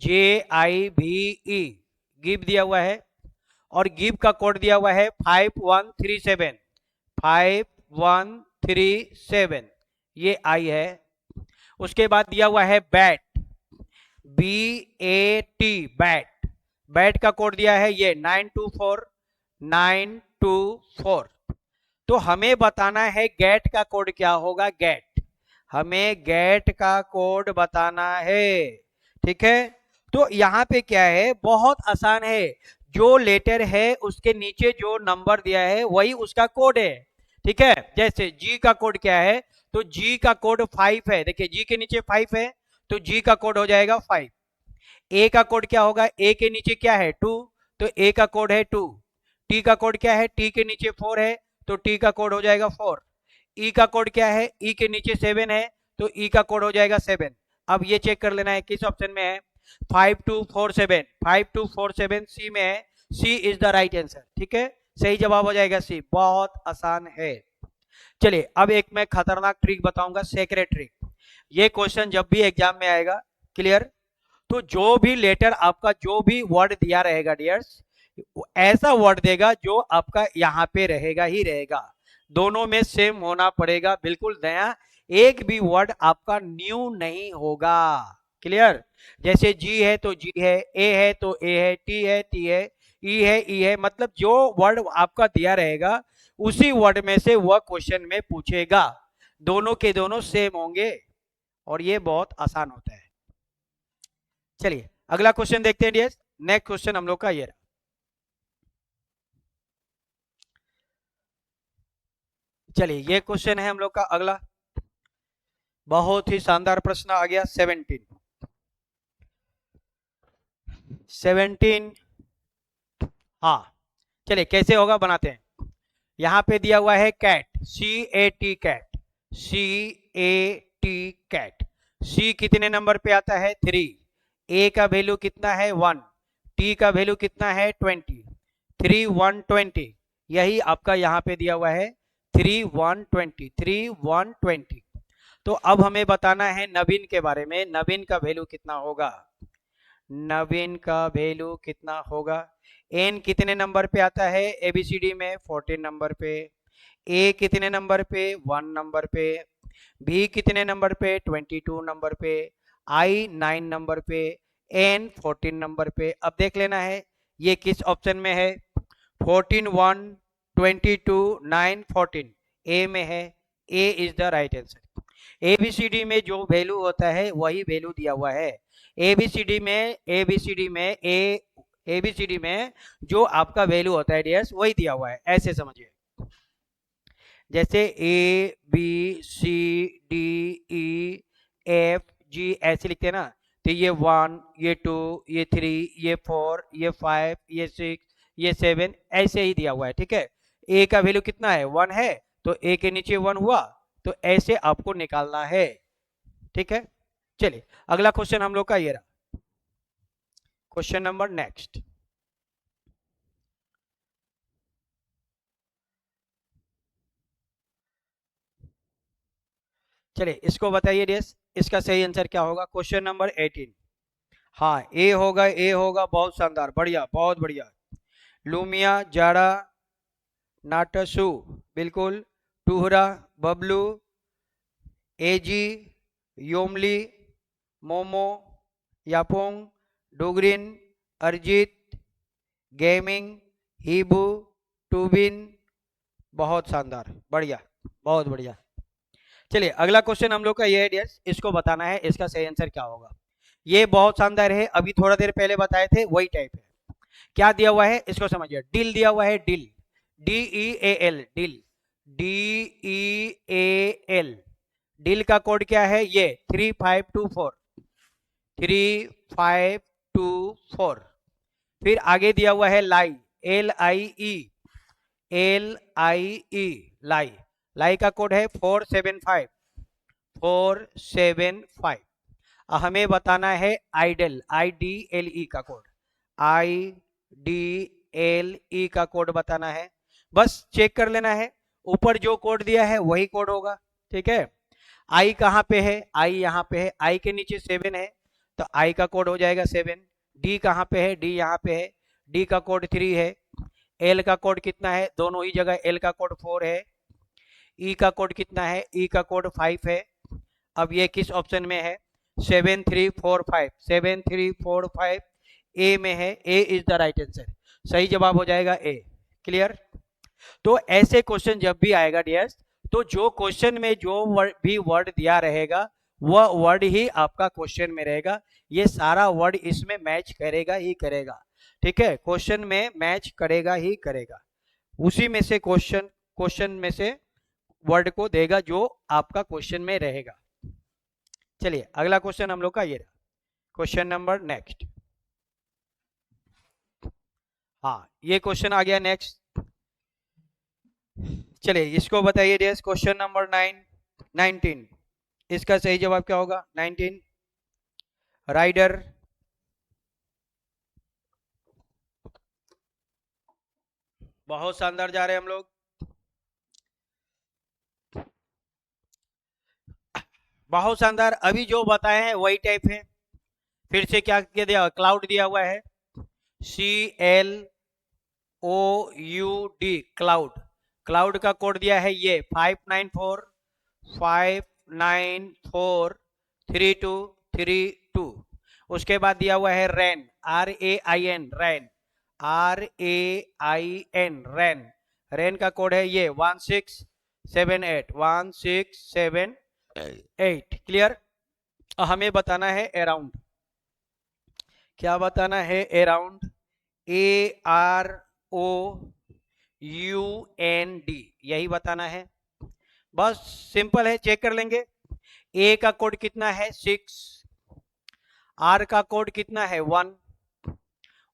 JIVE, गिव दिया हुआ है और गिव का कोड दिया हुआ है 5137, 5137, ये आई है। उसके बाद दिया हुआ है बैट, BAT, बैट, बैट का कोड दिया है ये 924 तो हमें बताना है गेट का कोड क्या होगा। गेट, हमें गेट का कोड बताना है, ठीक है। तो यहाँ पे क्या है, बहुत आसान है, जो लेटर है उसके नीचे जो नंबर दिया है वही उसका कोड है, ठीक है। जैसे जी का कोड क्या है, तो जी का कोड 5 है, देखिए जी के नीचे 5 है तो जी का कोड हो जाएगा 5। ए का कोड क्या होगा, ए के नीचे क्या है 2, तो ए का कोड है 2। टी का कोड क्या है, टी के नीचे 4 है तो टी का कोड हो जाएगा 4। ई का कोड क्या है, ई के नीचे 7 है तो ई का कोड हो जाएगा 7। अब ये चेक कर लेना है किस ऑप्शन में है, 5247, 5247 सी में है, सी इज द राइट आंसर, ठीक है। सही जवाब हो जाएगा सी, बहुत आसान है। चलिए अब एक मैं खतरनाक ट्रिक बताऊंगा, सेक्रेट ट्रिक। ये क्वेश्चन जब भी एग्जाम में आएगा, क्लियर, तो जो भी लेटर आपका जो भी वर्ड दिया रहेगा डियर्स, ऐसा वर्ड देगा जो आपका यहाँ पे रहेगा ही रहेगा, दोनों में सेम होना पड़ेगा, बिल्कुल नया, एक भी वर्ड आपका न्यू नहीं होगा, क्लियर। जैसे जी है तो जी है, ए है तो ए है, टी है टी है, ई है ई है, मतलब जो वर्ड आपका दिया रहेगा उसी वर्ड में से वह क्वेश्चन में पूछेगा, दोनों के दोनों सेम होंगे और ये बहुत आसान होता है। चलिए अगला क्वेश्चन देखते हैं डियर्स। नेक्स्ट क्वेश्चन हम लोग का ये रहा, चलिए ये क्वेश्चन है हम लोग का अगला, बहुत ही शानदार प्रश्न आ गया। 17, हाँ चलिए कैसे होगा बनाते हैं। यहां पे दिया हुआ है cat, CAT, cat, CAT, cat, सी कितने नंबर पे आता है 3, ए का वैल्यू कितना है 1, टी का वैल्यू कितना है 20, 3120, यही आपका यहाँ पे दिया हुआ है 3120, 3120। तो अब हमें बताना है नवीन के बारे में, नवीन का वैल्यू कितना होगा, नवीन का वैल्यू कितना होगा। एन कितने नंबर पे आता है एबीसीडी में 14 नंबर पे, ए कितने नंबर पे 1 नंबर पे, बी कितने नंबर पे 22 नंबर पे, आई 9 नंबर पे, एन 14 नंबर पे। अब देख लेना है ये किस ऑप्शन में है, 14 1 22 9 14 ए में है, A is the right answer. ABCD में जो वैल्यू होता है वही वैल्यू दिया हुआ है, एबीसीडी में, एबीसीडी में एबीसीडी में जो आपका वैल्यू होता है डियर्स वही दिया हुआ है, ऐसे समझिए। जैसे ABCDEFG ऐसे लिखते हैं ना, तो ये 1, ये 2, ये 3, ये 4, ये 5, ये 6, ये 7 ऐसे ही दिया हुआ है, ठीक है। ए का वैल्यू कितना है 1 है तो ए के नीचे 1 हुआ, तो ऐसे आपको निकालना है, ठीक है। चलिए अगला क्वेश्चन हम लोग का ये रहा, क्वेश्चन नंबर नेक्स्ट। चलिए इसको बताइए डियर्स, इसका सही आंसर क्या होगा। क्वेश्चन नंबर 18, हाँ ए होगा, ए होगा, बहुत शानदार, बढ़िया, बहुत बढ़िया। लूमिया, जाड़ा, नाटसू, बिल्कुल, टूहरा, बबलू, एजी, योमली, मोमो, यापोंग, डोगरिन, अरिजीत, गेमिंग, हीबू, टूबिन, बहुत शानदार, बढ़िया, बहुत बढ़िया। चलिए अगला क्वेश्चन हम लोग का ये है डियर्स, इसको बताना है इसका सही आंसर क्या होगा। ये बहुत शानदार है, अभी थोड़ा देर पहले बताए थे वही टाइप है। क्या दिया हुआ है इसको समझिए, डिल दिया हुआ है, deal, DEAL, deal, DEAL, deal का कोड क्या है, ये 3524, 3524। फिर आगे दिया हुआ है लाई, LIE, LIE, लाई, लाई का कोड है 475, 475। हमें बताना है आइडल, IDLE का कोड, IDLE का कोड बताना है। बस चेक कर लेना है, ऊपर जो कोड दिया है वही कोड होगा, ठीक है। आई कहाँ पे है, आई यहाँ पे है, आई के नीचे 7 है तो आई का कोड हो जाएगा 7। डी कहाँ पे है, डी यहाँ पे है, डी का कोड 3 है। एल का कोड कितना है, दोनों ही जगह एल का कोड 4 है। ई का कोड कितना है, ई का कोड 5 है। अब ये किस ऑप्शन में है, 7345, 7345 ए में है, A is the right answer, सही जवाब हो जाएगा ए। क्लियर। तो ऐसे क्वेश्चन जब भी आएगा डियर्स, तो जो क्वेश्चन में जो भी वर्ड दिया रहेगा वह वर्ड ही आपका क्वेश्चन में रहेगा, ये सारा वर्ड इसमें मैच करेगा ही करेगा, ठीक है, क्वेश्चन में मैच करेगा ही करेगा, उसी में से क्वेश्चन में से वर्ड को देगा जो आपका क्वेश्चन में रहेगा। चलिए अगला क्वेश्चन हम लोग का ये रहा, क्वेश्चन नंबर नेक्स्ट। हाँ ये क्वेश्चन आ गया नेक्स्ट। चलिए इसको बताइए डियर्स, क्वेश्चन नंबर 19, इसका सही जवाब क्या होगा, 19, राइडर, बहुत शानदार जा रहे हैं हम लोग, बहुत शानदार। अभी जो बताए हैं वही टाइप है, फिर से क्या दिया, क्लाउड दिया हुआ है, CLOUD, क्लाउड, क्लाउड का कोड दिया है ये 5943232। उसके बाद दिया हुआ है रैन, RAIN, रैन, RAIN, रैन, रैन का कोड है ये 1678, 1678। क्लियर। हमें बताना है अराउंड, क्या बताना है, अराउंड, AROUND, यही बताना है, बस सिंपल है, चेक कर लेंगे। ए का कोड कितना है 6, आर का कोड कितना है 1,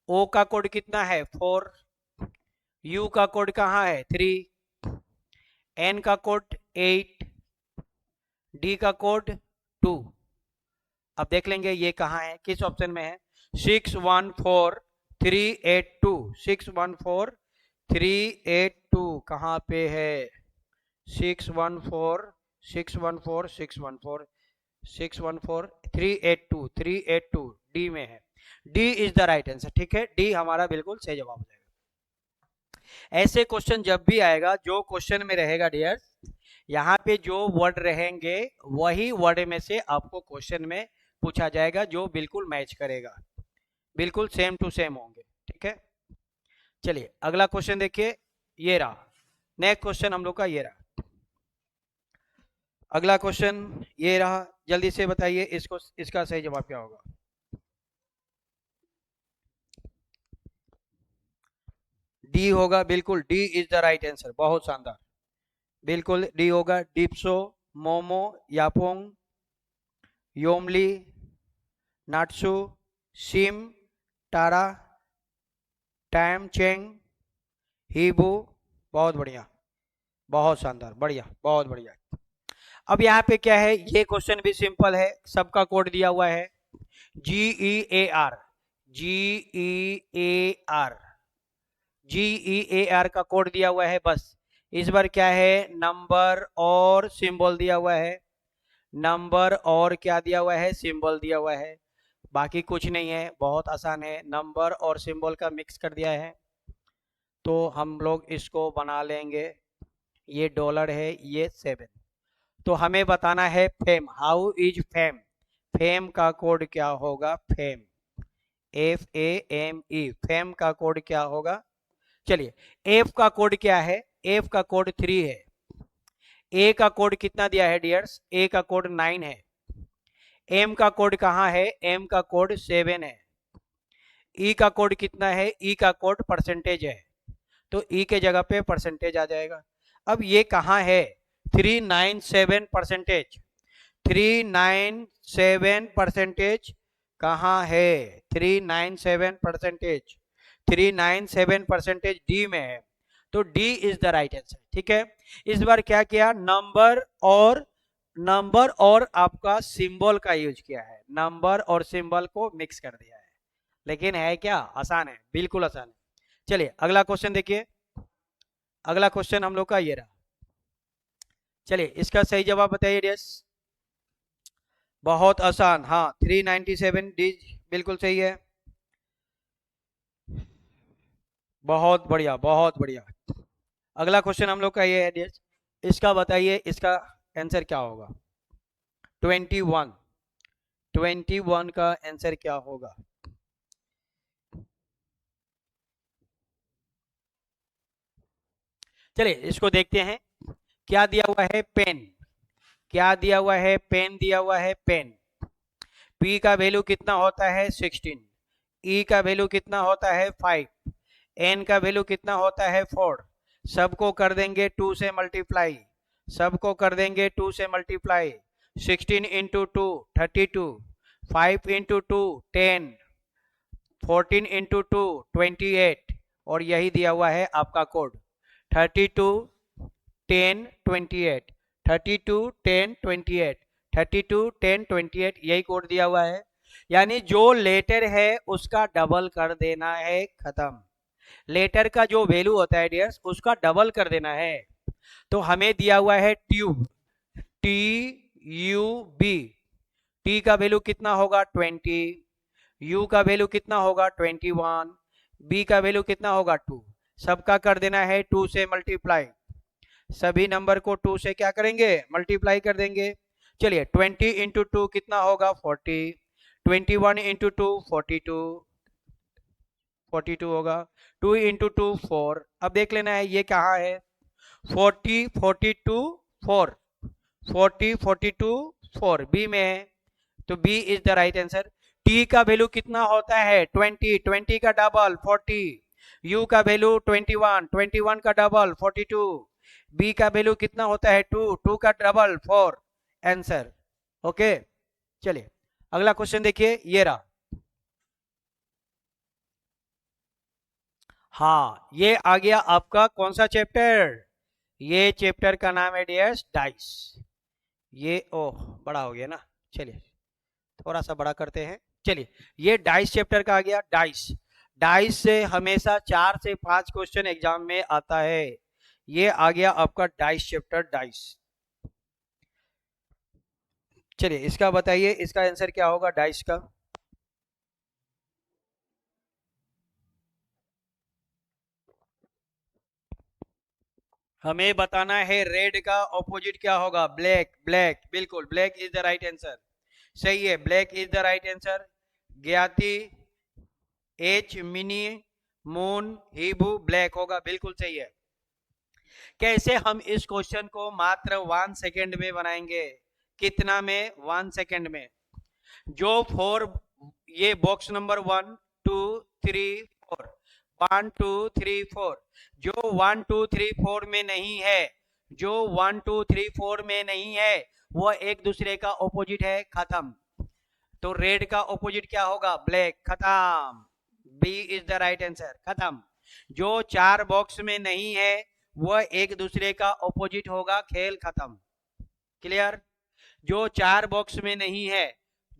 ओ का कोड कितना है 4, यू का कोड कहाँ है 3, एन का कोड 8, डी का कोड 2। अब देख लेंगे ये कहाँ है, किस ऑप्शन में है, 614382, 614382 कहाँ पे है, 614 614 614 614 382 382 डी में है, D is the right answer, ठीक है, डी हमारा बिल्कुल सही जवाब हो जाएगा। ऐसे क्वेश्चन जब भी आएगा, जो क्वेश्चन में रहेगा डियर, यहाँ पे जो वर्ड रहेंगे वही वर्ड में से आपको क्वेश्चन में पूछा जाएगा, जो बिल्कुल मैच करेगा, बिल्कुल सेम टू सेम होंगे, ठीक है। चलिए अगला क्वेश्चन देखिए, ये रहा नेक्स्ट क्वेश्चन हम लोग का, ये रहा अगला क्वेश्चन, ये रहा, जल्दी से बताइए इसको, इसका सही जवाब क्या होगा, डी होगा, बिल्कुल D is the right answer, बहुत शानदार, बिल्कुल डी होगा। डिप्सो, मोमो, यापोंग, योमली, नाट्सु, सिम, टारा, टैम चेंग, हीबू, बहुत बढ़िया, बहुत शानदार, बढ़िया, बहुत बढ़िया। अब यहाँ पे क्या है, ये क्वेश्चन भी सिंपल है, सबका कोड दिया हुआ है, GEAR, GEAR, GEAR का कोड दिया हुआ है, बस इस बार क्या है, नंबर और सिंबल दिया हुआ है, नंबर और क्या दिया हुआ है, सिंबल दिया हुआ है, बाकी कुछ नहीं है, बहुत आसान है, नंबर और सिंबल का मिक्स कर दिया है, तो हम लोग इसको बना लेंगे, ये डॉलर है, ये 7। तो हमें बताना है fame, how is fame, fame का कोड क्या होगा, फेम, FAME, फेम का कोड क्या होगा। चलिए एफ का कोड क्या है, एफ का कोड 3 है, ए का कोड कितना दिया है डियर्स, ए का कोड 9 है, एम का कोड कहाँ है, एम का कोड 7 है, ई का कोड कितना है, ई का कोड परसेंटेज है, तो ई के जगह पे परसेंटेज आ जाएगा। अब ये कहाँ है, 397 परसेंटेज, 397 परसेंटेज कहाँ है, 397 परसेंटेज, 397 परसेंटेज डी में है, तो D is the right answer. ठीक है, इस बार क्या किया, नंबर और आपका सिंबल का यूज किया है, नंबर और सिंबल को मिक्स कर दिया है, लेकिन है क्या, आसान है, बिल्कुल आसान है। चलिए अगला क्वेश्चन देखिए, अगला क्वेश्चन हम लोग का ये रहा। चलिए इसका सही जवाब बताइए डियर्स। बहुत आसान, हाँ 397 डी बिल्कुल सही है, बहुत बढ़िया बहुत बढ़िया। अगला क्वेश्चन हम लोग का ये है डियर्स, इसका बताइए, इसका आंसर क्या होगा, 21, 21 का आंसर क्या होगा। चलिए इसको देखते हैं, क्या दिया हुआ है, पेन, क्या दिया हुआ है, पेन दिया हुआ है, पेन। P का वैल्यू कितना होता है 16, E का वैल्यू कितना होता है 5, N का वैल्यू कितना होता है 4, सबको कर देंगे 2 से मल्टीप्लाई, सबको कर देंगे 2 से मल्टीप्लाई, 16 इंटू 2 32, 5 इंटू 2 10, 14 इंटू 2 28, और यही दिया हुआ है आपका कोड 32 10 28, 32 10 28, 32 10 28, यही कोड दिया हुआ है। यानी जो लेटर है उसका डबल कर देना है, खत्म। लेटर का जो वैल्यू होता है डियर्स उसका डबल कर देना है। तो हमें दिया हुआ है tube, T U B, T का वैल्यू कितना होगा 20, यू का वैल्यू कितना होगा 21, बी का वैल्यू कितना होगा 2, सबका कर देना है 2 से मल्टीप्लाई, सभी नंबर को 2 से क्या करेंगे, मल्टीप्लाई कर देंगे। चलिए 20 इंटू 2 कितना होगा 40, 21 इंटू 2 42, 42 होगा, 2 इंटू 2 4, अब देख लेना है ये कहाँ है, 40 42 4, 40 42 4 बी में है, तो B is the right answer. T का वैल्यू कितना होता है 20, 20 का डबल 40, यू का वैल्यू 21, 21 का डबल 42, बी का वैल्यू कितना होता है 2, 2 का डबल 4, आंसर। ओके चलिए अगला क्वेश्चन देखिए, ये रहा, हाँ ये आ गया आपका कौन सा चैप्टर, ये चैप्टर का नाम है डियर्स डाइस। ये ओह बड़ा हो गया ना, चलिए थोड़ा सा बड़ा करते हैं। चलिए ये डाइस चैप्टर का आ गया, डाइस, डाइस से हमेशा 4 से 5 क्वेश्चन एग्जाम में आता है, ये आ गया आपका डाइस चैप्टर, डाइस। चलिए इसका बताइए, इसका आंसर क्या होगा डाइस का। हमें बताना है रेड का ऑपोजिट क्या होगा, ब्लैक, ब्लैक बिल्कुल, black is the right answer, सही है, black is the right answer. ज्ञाति, एच मिनी, मून, हीबू, ब्लैक होगा, बिल्कुल सही है। कैसे हम इस क्वेश्चन को मात्र 1 सेकेंड में बनाएंगे, कितना में, 1 सेकेंड में। जो 4, ये बॉक्स नंबर 1 2 3 4, 1 2 3 4, जो 1 2 3 4 में नहीं है, जो 1 2 3 4 में नहीं है वो एक दूसरे का ऑपोजिट है, खत्म। तो रेड का ऑपोजिट क्या होगा, ब्लैक, खत्म, B is the right answer, खत्म। जो 4 बॉक्स में नहीं है वह एक दूसरे का ऑपोजिट होगा, खेल खत्म, क्लियर। जो 4 बॉक्स में नहीं है,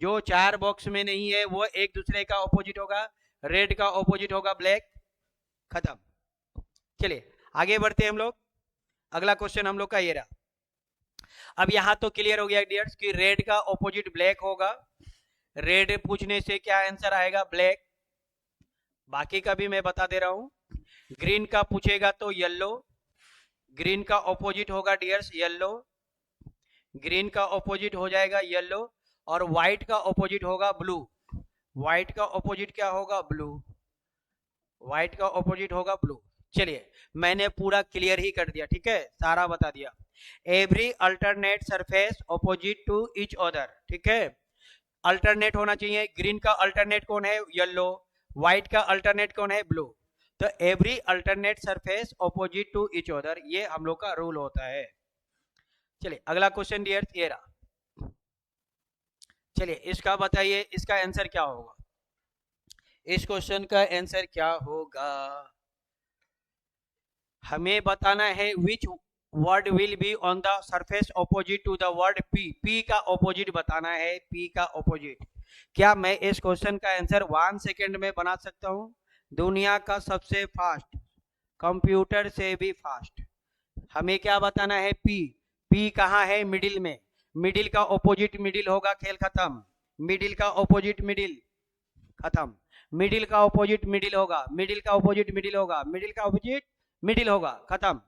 जो 4 बॉक्स में नहीं है वो एक दूसरे का ऑपोजिट होगा, रेड का ऑपोजिट होगा ब्लैक, खत्म। चलिए आगे बढ़ते हैं हम लोग, अगला क्वेश्चन हम लोग का ये रहा। अब यहां तो क्लियर हो गया डियर्स कि रेड का ऑपोजिट ब्लैक होगा, रेड पूछने से क्या आंसर आएगा, ब्लैक। बाकी का भी मैं बता दे रहा हूं, ग्रीन का पूछेगा तो येलो, ग्रीन का ऑपोजिट होगा डियर्स येलो, ग्रीन का ऑपोजिट हो जाएगा येलो, और व्हाइट का ऑपोजिट होगा ब्लू, व्हाइट का ऑपोजिट क्या होगा, ब्लू, व्हाइट का ऑपोजिट होगा ब्लू। चलिए मैंने पूरा क्लियर ही कर दिया, ठीक है, सारा बता दिया। Every alternate surface opposite to each other, ठीक है, अल्टरनेट होना चाहिए, ग्रीन का अल्टरनेट कौन है, येलो, व्हाइट का अल्टरनेट कौन है? ब्लू। तो every alternate surface opposite to each other, ये हम लोग का रूल होता है। चलिए अगला क्वेश्चन डियर, ये रहा। चलिए इसका बताइए, इसका आंसर क्या होगा? इस क्वेश्चन का आंसर क्या होगा? हमें बताना है which word will be on the surface opposite to the word P. P का ऑपोजिट बताना है, पी का ऑपोजिट। क्या मैं इस क्वेश्चन का आंसर 1 सेकेंड में बना सकता हूं? दुनिया का सबसे फास्ट, कंप्यूटर से भी फास्ट। हमें क्या बताना है? पी। पी कहाँ है? मिडिल में। मिडिल का ऑपोजिट मिडिल होगा, खेल खत्म। मिडिल का ऑपोजिट मिडिल, खत्म। मिडिल का ऑपोजिट मिडिल होगा, मिडिल का ऑपोजिट मिडिल होगा, मिडिल का ऑपोजिट मिडिल होगा, खत्म।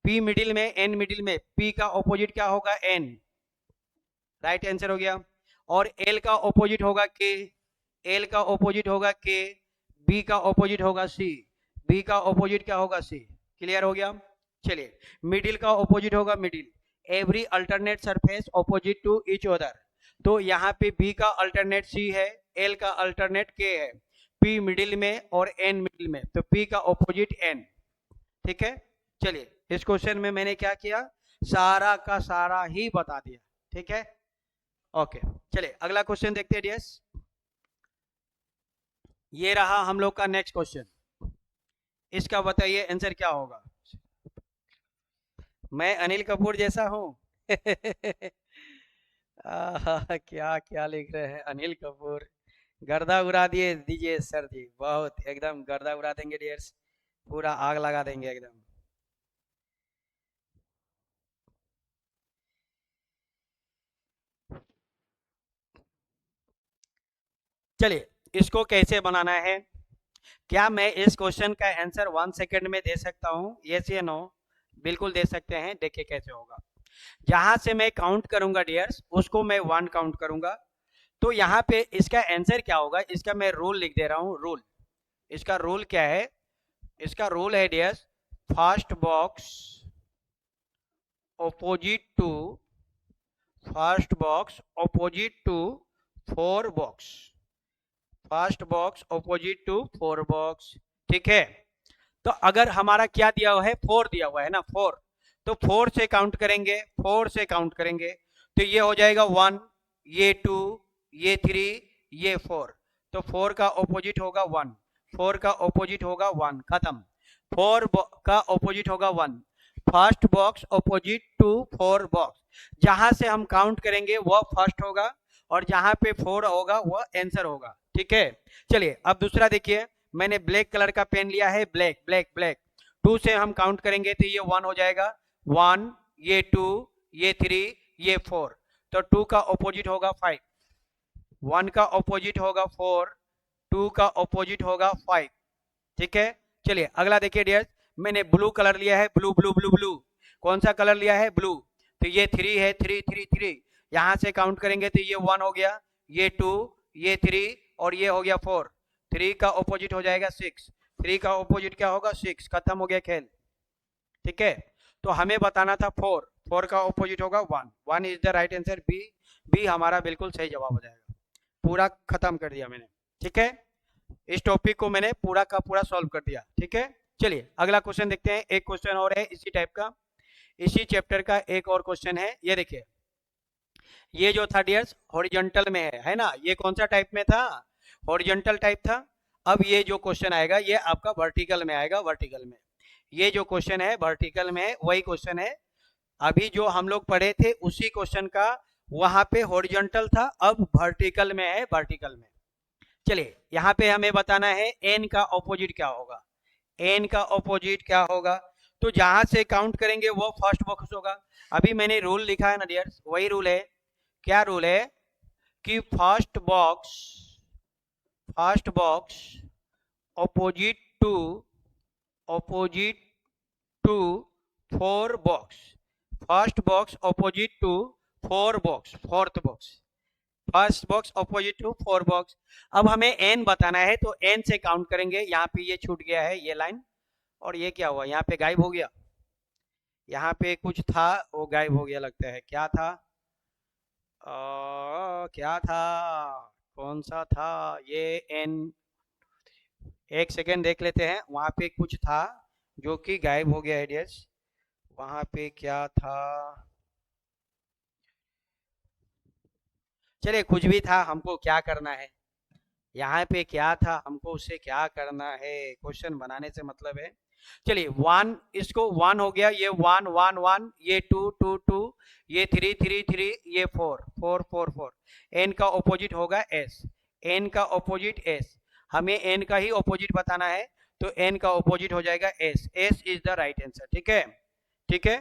पी मिडिल में, एन मिडिल में, पी का ऑपोजिट क्या होगा? एन। राइट आंसर हो गया। और एल का ऑपोजिट होगा के, एल का ऑपोजिट होगा के, बी का ऑपोजिट होगा सी, बी का ऑपोजिट क्या होगा? सी। क्लियर हो गया? चलिए मिडिल का ऑपोजिट होगा middle. Every alternate surface opposite to each other. तो यहाँ पे बी का अल्टरनेट सी है, एल का अल्टरनेट के है, पी मिडिल में और एन मिडिल में, तो पी का ऑपोजिट एन। ठीक है। चलिए इस क्वेश्चन में मैंने क्या किया? सारा का सारा ही बता दिया। ठीक है, ओके। चलिए अगला क्वेश्चन देखते हैं डियर्स। ये रहा हम लोग का नेक्स्ट क्वेश्चन। इसका बताइए आंसर क्या होगा? मैं अनिल कपूर जैसा हूं? क्या क्या लिख रहे हैं अनिल कपूर? गर्दा उड़ा दिए दीजिए सर जी, बहुत एकदम गर्दा उड़ा देंगे डियर्स, पूरा आग लगा देंगे एकदम। चलिए इसको कैसे बनाना है? क्या मैं इस क्वेश्चन का आंसर 1 सेकेंड में दे सकता हूं? यस या नो? बिल्कुल दे सकते हैं। देखिए कैसे होगा। जहां से मैं काउंट करूंगा डियर्स, उसको मैं 1 काउंट करूंगा। तो यहाँ पे इसका आंसर क्या होगा? इसका मैं रूल लिख दे रहा हूं, रूल। इसका रूल क्या है? इसका रूल है dears, first box opposite to, first box opposite to 4 box, first box opposite to 4 box. ठीक है। तो अगर हमारा क्या दिया हुआ है? 4 दिया हुआ है ना, 4। तो 4 से काउंट करेंगे, 4 से काउंट करेंगे तो ये हो जाएगा 1, ये 2, ये 3, ये 4। तो 4 का ऑपोजिट होगा 1, 4 का ऑपोजिट होगा 1, खत्म। 4 का ऑपोजिट होगा 1। First box opposite to 4 box, जहां से हम काउंट करेंगे वह फर्स्ट होगा, और जहां पे 4 होगा वह आंसर होगा। ठीक है। चलिए अब दूसरा देखिए, मैंने ब्लैक कलर का पेन लिया है, ब्लैक ब्लैक ब्लैक। 2 से हम काउंट करेंगे तो ये 1 हो जाएगा, 1, ये 2, ये 3, ये 4। तो 2 का ऑपोजिट होगा 5, 1 का ऑपोजिट होगा 4, 2 का ऑपोजिट होगा 5। ठीक है। चलिए अगला देखिए डियर, मैंने ब्लू कलर लिया है, ब्लू ब्लू ब्लू ब्लू। कौन सा कलर लिया है? ब्लू। तो ये 3 है, 3 3 3, यहां से काउंट करेंगे तो ये 1 हो गया, ये 2, ये 3 और ये हो गया 4। 3 का ऑपोजिट हो जाएगा 6, 3 का ऑपोजिट क्या होगा? 6, खत्म हो गया खेल। ठीक है। तो हमें बताना था 4, 4 का ऑपोजिट होगा 1, 1 is the right answer, B. B हमारा बिल्कुल सही जवाब हो जाएगा। पूरा खत्म कर दिया मैंने। ठीक है, इस टॉपिक को मैंने पूरा का पूरा सॉल्व कर दिया। ठीक है। चलिए अगला क्वेश्चन देखते हैं। एक क्वेश्चन और है इसी टाइप का, इसी चैप्टर का एक और क्वेश्चन है। ये देखिए, ये जो था डियर्स हॉरिजॉन्टल में है ना? ये कौन सा टाइप में था? हॉरिजॉन्टल टाइप था। अब ये जो क्वेश्चन आएगा ये आपका वर्टिकल में आएगा, वर्टिकल में। ये जो क्वेश्चन है वर्टिकल में वही क्वेश्चन है। अभी जो हम लोग पढ़े थे उसी क्वेश्चन का वहां पे हॉरिजॉन्टल था, अब वर्टिकल में है, वर्टिकल में। चलिए यहाँ पे हमें बताना है एन का ऑपोजिट क्या होगा। एन का ऑपोजिट क्या होगा? तो जहां से काउंट करेंगे वो फर्स्ट बॉक्स होगा। अभी मैंने रूल लिखा है ना डियर्स, वही रूल है। क्या रूल है? कि first box opposite to, opposite to 4 box, first box opposite to 4 box, fourth box, first box opposite to 4 box. अब हमें एन बताना है तो एन से काउंट करेंगे। यहाँ पे ये छूट गया है ये लाइन, और ये क्या हुआ? यहाँ पे गायब हो गया। यहाँ पे कुछ था वो गायब हो गया लगता है। क्या था? क्या था? कौन सा था ये? एन एक सेकेंड देख लेते हैं, वहां पे कुछ था जो कि गायब हो गया है डियर्स। वहां पे क्या था, चलिए कुछ भी था, हमको क्या करना है, यहाँ पे क्या था, हमको उससे क्या करना है, क्वेश्चन बनाने से मतलब है। चलिए वन, इसको वन हो गया, ये वन वन वन, ये टू टू टू, ये थ्री थ्री थ्री, ये four four four four. N का ऑपोजिट होगा एस, एन का ऑपोजिट एस, हमें एन का ही ऑपोजिट बताना है, तो एन का ऑपोजिट हो जाएगा S, S is the right answer. ठीक है, ठीक है।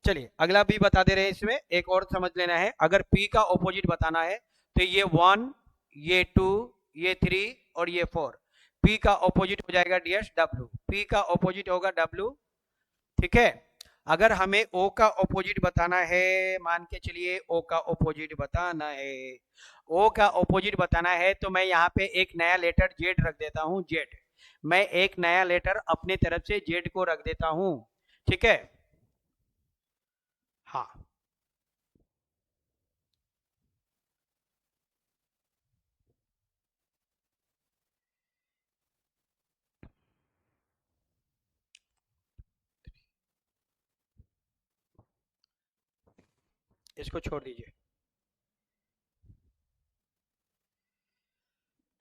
चलिए अगला भी बता दे रहे हैं, इसमें एक और समझ लेना है, अगर पी का ऑपोजिट बताना है तो ये वन, ये टू, ये थ्री और ये फोर, पी का ऑपोजिट हो जाएगा डियर्स डब्ल्यू, पी का ऑपोजिट होगा डब्ल्यू। ठीक है, अगर हमें ओ का ऑपोजिट बताना है, मान के चलिए ओ का ऑपोजिट बताना है, ओ का ऑपोजिट बताना है, तो मैं यहाँ पे एक नया लेटर जेड रख देता हूँ, जेड, मैं एक नया लेटर अपने तरफ से जेड को रख देता हूँ। ठीक है, हाँ, इसको छोड़ दीजिए,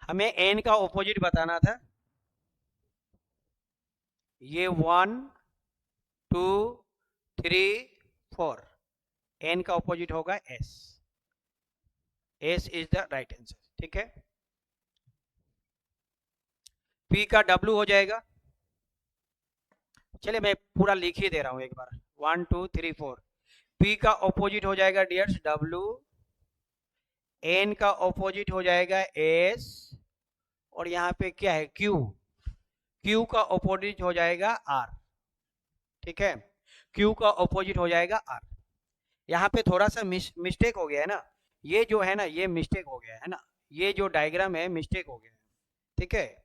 हमें एन का ऑपोजिट बताना था, ये one two three four, N का ऑपोजिट होगा S, S is the right answer. ठीक है, पी का डब्ल्यू हो जाएगा, चलिए मैं पूरा लिख ही दे रहा हूं एक बार, one two three four, P का ऑपोजिट हो जाएगा डियर्स डब्ल्यू, एन का ऑपोजिट हो जाएगा एस, और यहाँ पे क्या है क्यू, क्यू का ऑपोजिट हो जाएगा आर। ठीक है, क्यू का ऑपोजिट हो जाएगा आर। यहाँ पे थोड़ा सा मिस्टेक हो गया है ना, ये जो है ना, ये मिस्टेक हो गया है ना, ये जो डायग्राम है मिस्टेक हो गया है। ठीक है,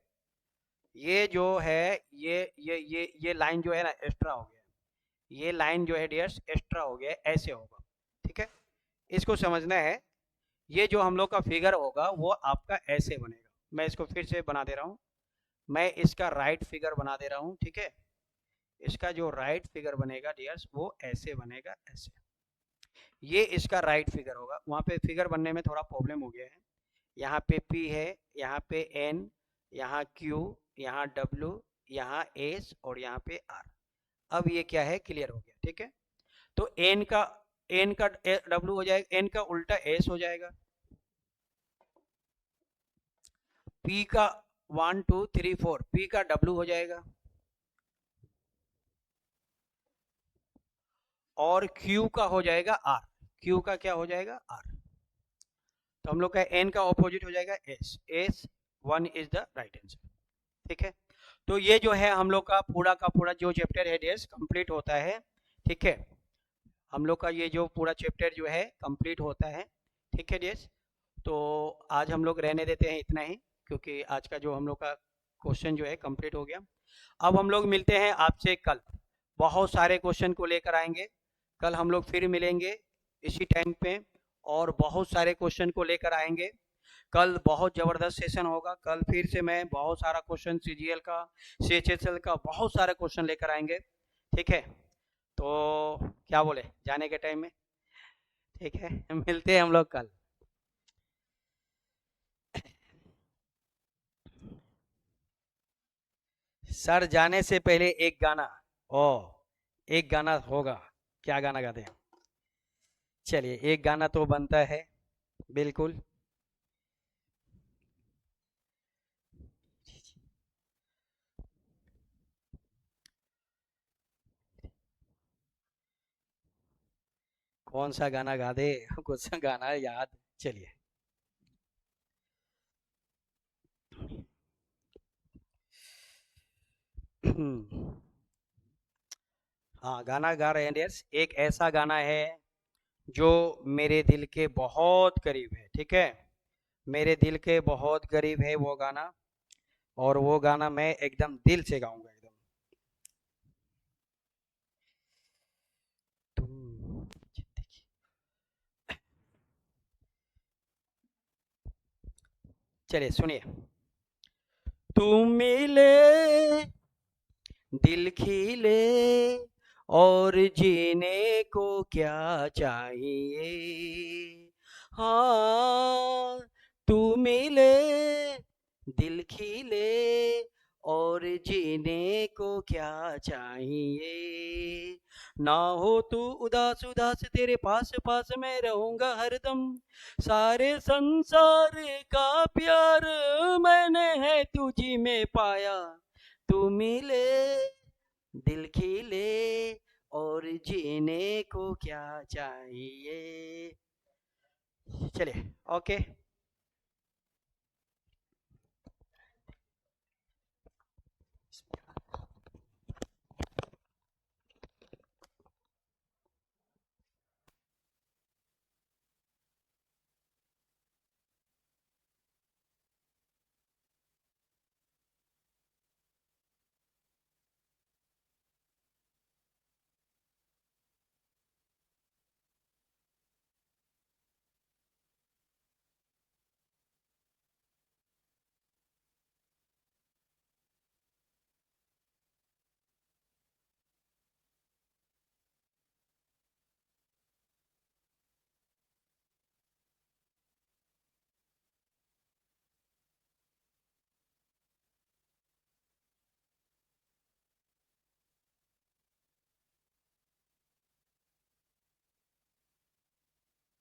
ये जो है, ये लाइन जो है ना एक्स्ट्रा हो गया, ये लाइन जो है डियर्स एक्स्ट्रा हो गया, ऐसे होगा। ठीक है, इसको समझना है, ये जो हम लोग का फिगर होगा वो आपका ऐसे बनेगा, मैं इसको फिर से बना दे रहा हूँ, मैं इसका राइट फिगर बना दे रहा हूँ। ठीक है, इसका जो राइट फिगर बनेगा डियर्स वो ऐसे बनेगा, ऐसे, ये इसका राइट फिगर होगा। वहाँ पे फिगर बनने में थोड़ा प्रॉब्लम हो गया है, यहाँ पे P है, यहाँ पे N, यहाँ Q, यहाँ W, यहाँ S और यहाँ पे R। अब ये क्या है, क्लियर हो गया। ठीक है, तो N का W हो जाएगा, N का उल्टा S हो जाएगा, P का one two three four, P का W हो जाएगा, और Q का हो जाएगा R, Q का क्या हो जाएगा R, तो हम लोग का N का ऑपोजिट हो जाएगा S, S one is the right answer. ठीक है, तो ये जो है हम लोग का पूरा जो चैप्टर है डेस कंप्लीट होता है। ठीक है, हम लोग का ये जो पूरा चैप्टर जो है कंप्लीट होता है। ठीक है डेस, तो आज हम लोग रहने देते हैं इतना ही, क्योंकि आज का जो हम लोग का क्वेश्चन जो है कंप्लीट हो गया। अब हम लोग मिलते हैं आपसे कल, बहुत सारे क्वेश्चन को लेकर आएंगे, कल हम लोग फिर मिलेंगे इसी टाइम पे, और बहुत सारे क्वेश्चन को लेकर आएंगे। कल बहुत ज़बरदस्त सेशन होगा, कल फिर से मैं बहुत सारा क्वेश्चन सीजीएल का, सीएचएसएल का बहुत सारे क्वेश्चन लेकर आएंगे। ठीक है, तो क्या बोले जाने के टाइम में, ठीक है मिलते हैं हम लोग कल। सर जाने से पहले एक गाना, ओ एक गाना होगा, क्या गाना गाते हैं, चलिए एक गाना तो बनता है, बिल्कुल। कौन सा गाना गा दे कुछ सा गाना याद, चलिए हाँ गाना गा रहे हैं डियर्स, एक ऐसा गाना है जो मेरे दिल के बहुत करीब है। ठीक है, मेरे दिल के बहुत करीब है वो गाना, और वो गाना मैं एकदम दिल से गाऊंगा एकदम। तुम जिंदगी, चलिए सुनिए, तुम मिले दिल खिले और जीने को क्या चाहिए। हाँ, तू मिले दिल खिले और जीने को क्या चाहिए। ना हो तू उदास उदास, तेरे पास पास मैं रहूंगा हरदम। सारे संसार का प्यार मैंने है तुझी में पाया। तू मिले दिल खिले और जीने को क्या चाहिए। चलिए, ओके।